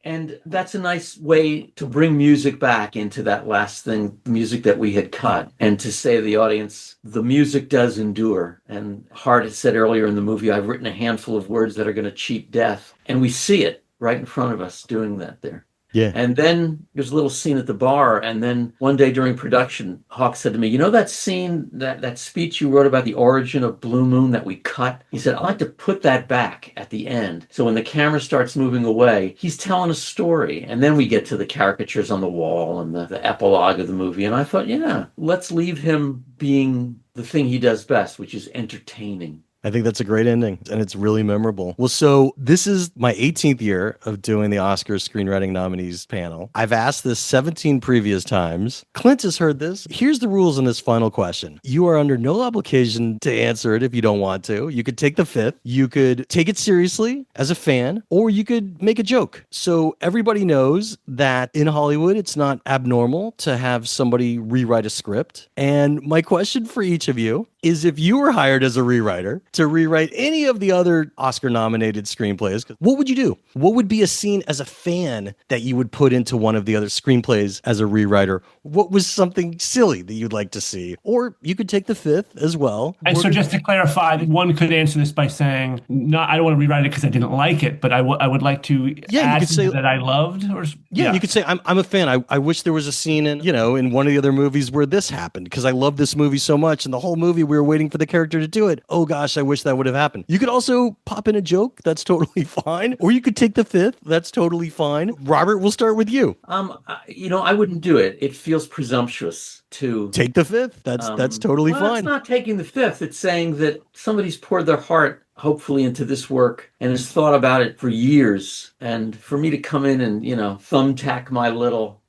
And that's a nice way to bring music back into that last thing, the music that we had cut, and to say to the audience, the music does endure. And Hart had said earlier in the movie, I've written a handful of words that are going to cheat death. And we see it right in front of us doing that there. Yeah. And then there's a little scene at the bar. And then one day during production, Hawk said to me, that scene, that speech you wrote about the origin of Blue Moon that we cut? He said, I'd like to put that back at the end. So when the camera starts moving away, he's telling a story. And then we get to the caricatures on the wall and the epilogue of the movie. And I thought, let's leave him being the thing he does best, which is entertaining. I think that's a great ending, and it's really memorable. Well, so this is my 18th year of doing the Oscars Screenwriting Nominees panel. I've asked this 17 previous times. Clint has heard this. Here's the rules in this final question. You are under no obligation to answer it if you don't want to. You could take the fifth. You could take it seriously as a fan, or you could make a joke. So everybody knows that in Hollywood, it's not abnormal to have somebody rewrite a script. And my question for each of you is, if you were hired as a rewriter to rewrite any of the other Oscar-nominated screenplays, what would you do? What would be a scene as a fan that you would put into one of the other screenplays as a rewriter? What was something silly that you'd like to see? Or you could take the fifth as well. And so just to clarify, one could answer this by saying, no, I don't want to rewrite it because I didn't like it, but I would like to add something that I loved. You could say, I'm a fan. I wish there was a scene in one of the other movies where this happened, because I love this movie so much, and the whole movie we were waiting for the character to do it. Oh gosh, I wish that would have happened. You could also pop in a joke. That's totally fine. Or you could take the fifth. That's totally fine. Robert, we'll start with you. I wouldn't do it. It feels presumptuous to take the fifth. That's totally fine. It's not taking the fifth. It's saying that somebody's poured their heart, hopefully, into this work and has thought about it for years. And for me to come in and, thumbtack my little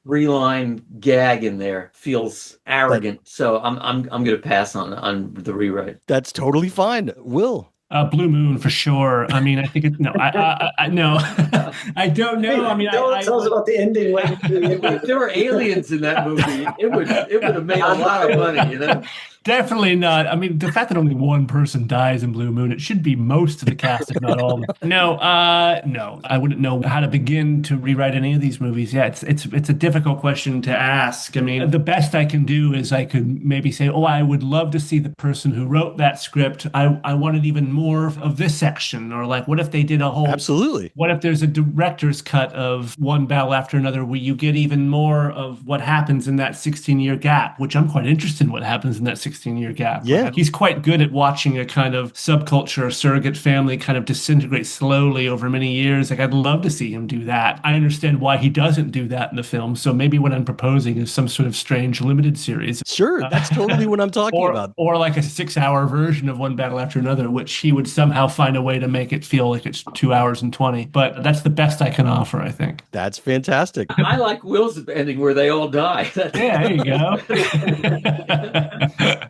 3-line gag in there feels arrogant. So I'm going to pass on the rewrite. That's totally fine. Will? Blue Moon for sure. I mean, I think it. No, no, I don't know. I mean, tell us about the ending. If there were aliens in that movie, it would have made a lot of money, you know. Definitely not. I mean, the fact that only one person dies in Blue Moon, it should be most of the cast, if not all of them. No, no, I wouldn't know how to begin to rewrite any of these movies. Yeah, it's a difficult question to ask. I mean, the best I can do is I could maybe say, oh, I would love to see the person who wrote that script. I wanted even more of this section, or like, what if they did a whole? Absolutely. What if there's a director's cut of one battle after another, where you get even more of what happens in that 16-year gap, which I'm quite interested in what happens in that 16-year gap. Yeah. He's quite good at watching a kind of subculture, a surrogate family kind of disintegrate slowly over many years. Like, I'd love to see him do that. I understand why he doesn't do that in the film. So maybe what I'm proposing is some sort of strange limited series. Sure. That's totally what I'm talking about. Or like a 6-hour version of one battle after another, which he would somehow find a way to make it feel like it's 2 hours and 20. But that's the best I can offer, I think. That's fantastic. I like Will's ending where they all die. Yeah, there you go.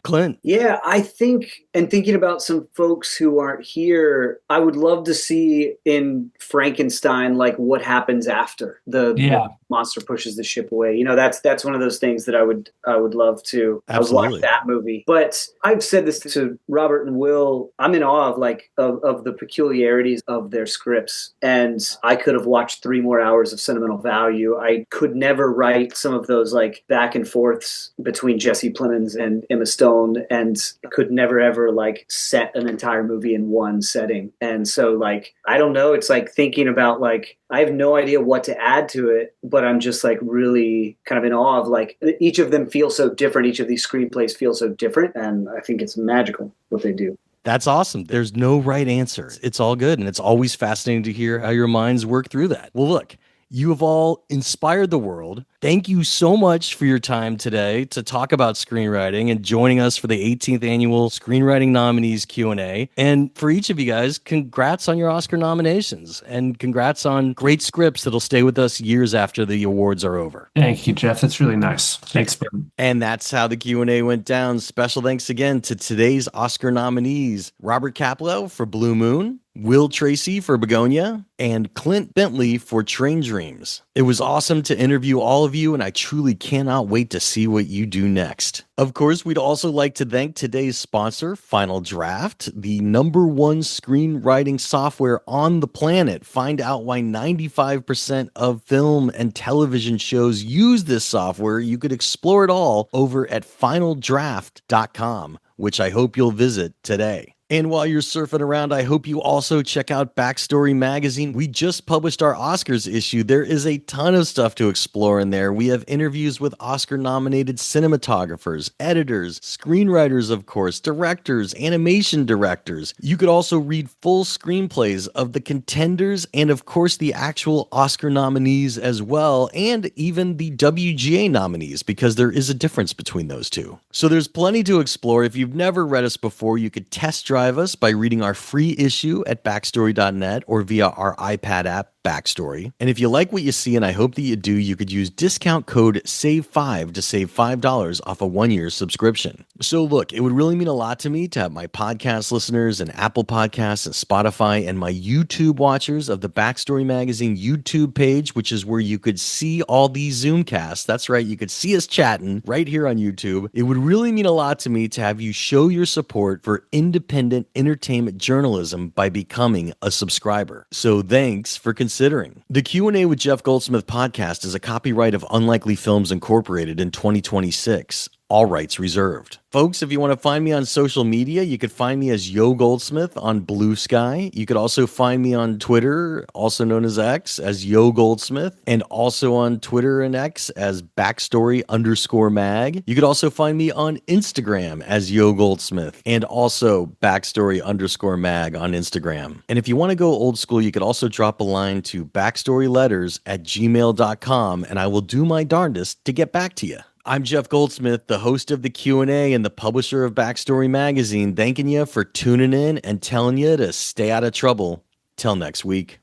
Clint. Yeah, I think, and thinking about some folks who aren't here, I would love to see in Frankenstein, like, what happens after the monster pushes the ship away. You know, that's one of those things that I would love to. Absolutely. I would watch that movie. But I've said this to Robert and Will. I'm in awe of the peculiarities of their scripts, and I could have watched 3 more hours of sentimental value. I could never write some of those like back and forths between Jesse Plemons and Emma Stone, and could never ever like set an entire movie in one setting. And so, like, I don't know, it's like thinking about, like, I have no idea what to add to it, but I'm just like really kind of in awe of, like, each of them feel so different. Each of these screenplays feel so different, and I think it's magical what they do. That's awesome. There's no right answer. It's all good. And it's always fascinating to hear how your minds work through that. Well, look, you have all inspired the world. Thank you so much for your time today to talk about screenwriting and joining us for the 18th annual Screenwriting Nominees Q&A. And for each of you guys, congrats on your Oscar nominations, and congrats on great scripts that'll stay with us years after the awards are over. Thank you, Jeff. That's really nice. Thanks, man. And that's how the Q&A went down. Special thanks again to today's Oscar nominees: Robert Kaplow for Blue Moon, Will Tracy for Begonia, and Clint Bentley for Train Dreams. It was awesome to interview all of you, and I truly cannot wait to see what you do next. Of course, we'd also like to thank today's sponsor, Final Draft, the #1 screenwriting software on the planet. Find out why 95% of film and television shows use this software. You could explore it all over at finaldraft.com, which I hope you'll visit today. And while you're surfing around, I hope you also check out Backstory Magazine. We just published our Oscars issue. There is a ton of stuff to explore in there. We have interviews with Oscar-nominated cinematographers, editors, screenwriters, of course, directors, animation directors. You could also read full screenplays of the contenders and, of course, the actual Oscar nominees as well, and even the WGA nominees, because there is a difference between those two. So there's plenty to explore. If you've never read us before, you could test drive us by reading our free issue at backstory.net or via our iPad app, Backstory. And if you like what you see, and I hope that you do, you could use discount code SAVE5 to save $5 off a 1-year subscription. So look, it would really mean a lot to me to have my podcast listeners and Apple Podcasts and Spotify and my YouTube watchers of the Backstory Magazine YouTube page, which is where you could see all these Zoomcasts. That's right, you could see us chatting right here on YouTube. It would really mean a lot to me to have you show your support for independent entertainment journalism by becoming a subscriber. So thanks for considering. The Q&A with Jeff Goldsmith podcast is a copyright of Unlikely Films Incorporated in 2026. All rights reserved. Folks, if you want to find me on social media, you could find me as Yo Goldsmith on Blue Sky. You could also find me on Twitter, also known as X, as Yo Goldsmith, and also on Twitter and X as Backstory_mag. You could also find me on Instagram as Yo Goldsmith, and also Backstory_mag on Instagram. And if you want to go old school, you could also drop a line to backstoryletters@gmail.com, and I will do my darndest to get back to you. I'm Jeff Goldsmith, the host of the Q&A and the publisher of Backstory Magazine, thanking you for tuning in and telling you to stay out of trouble. Till next week.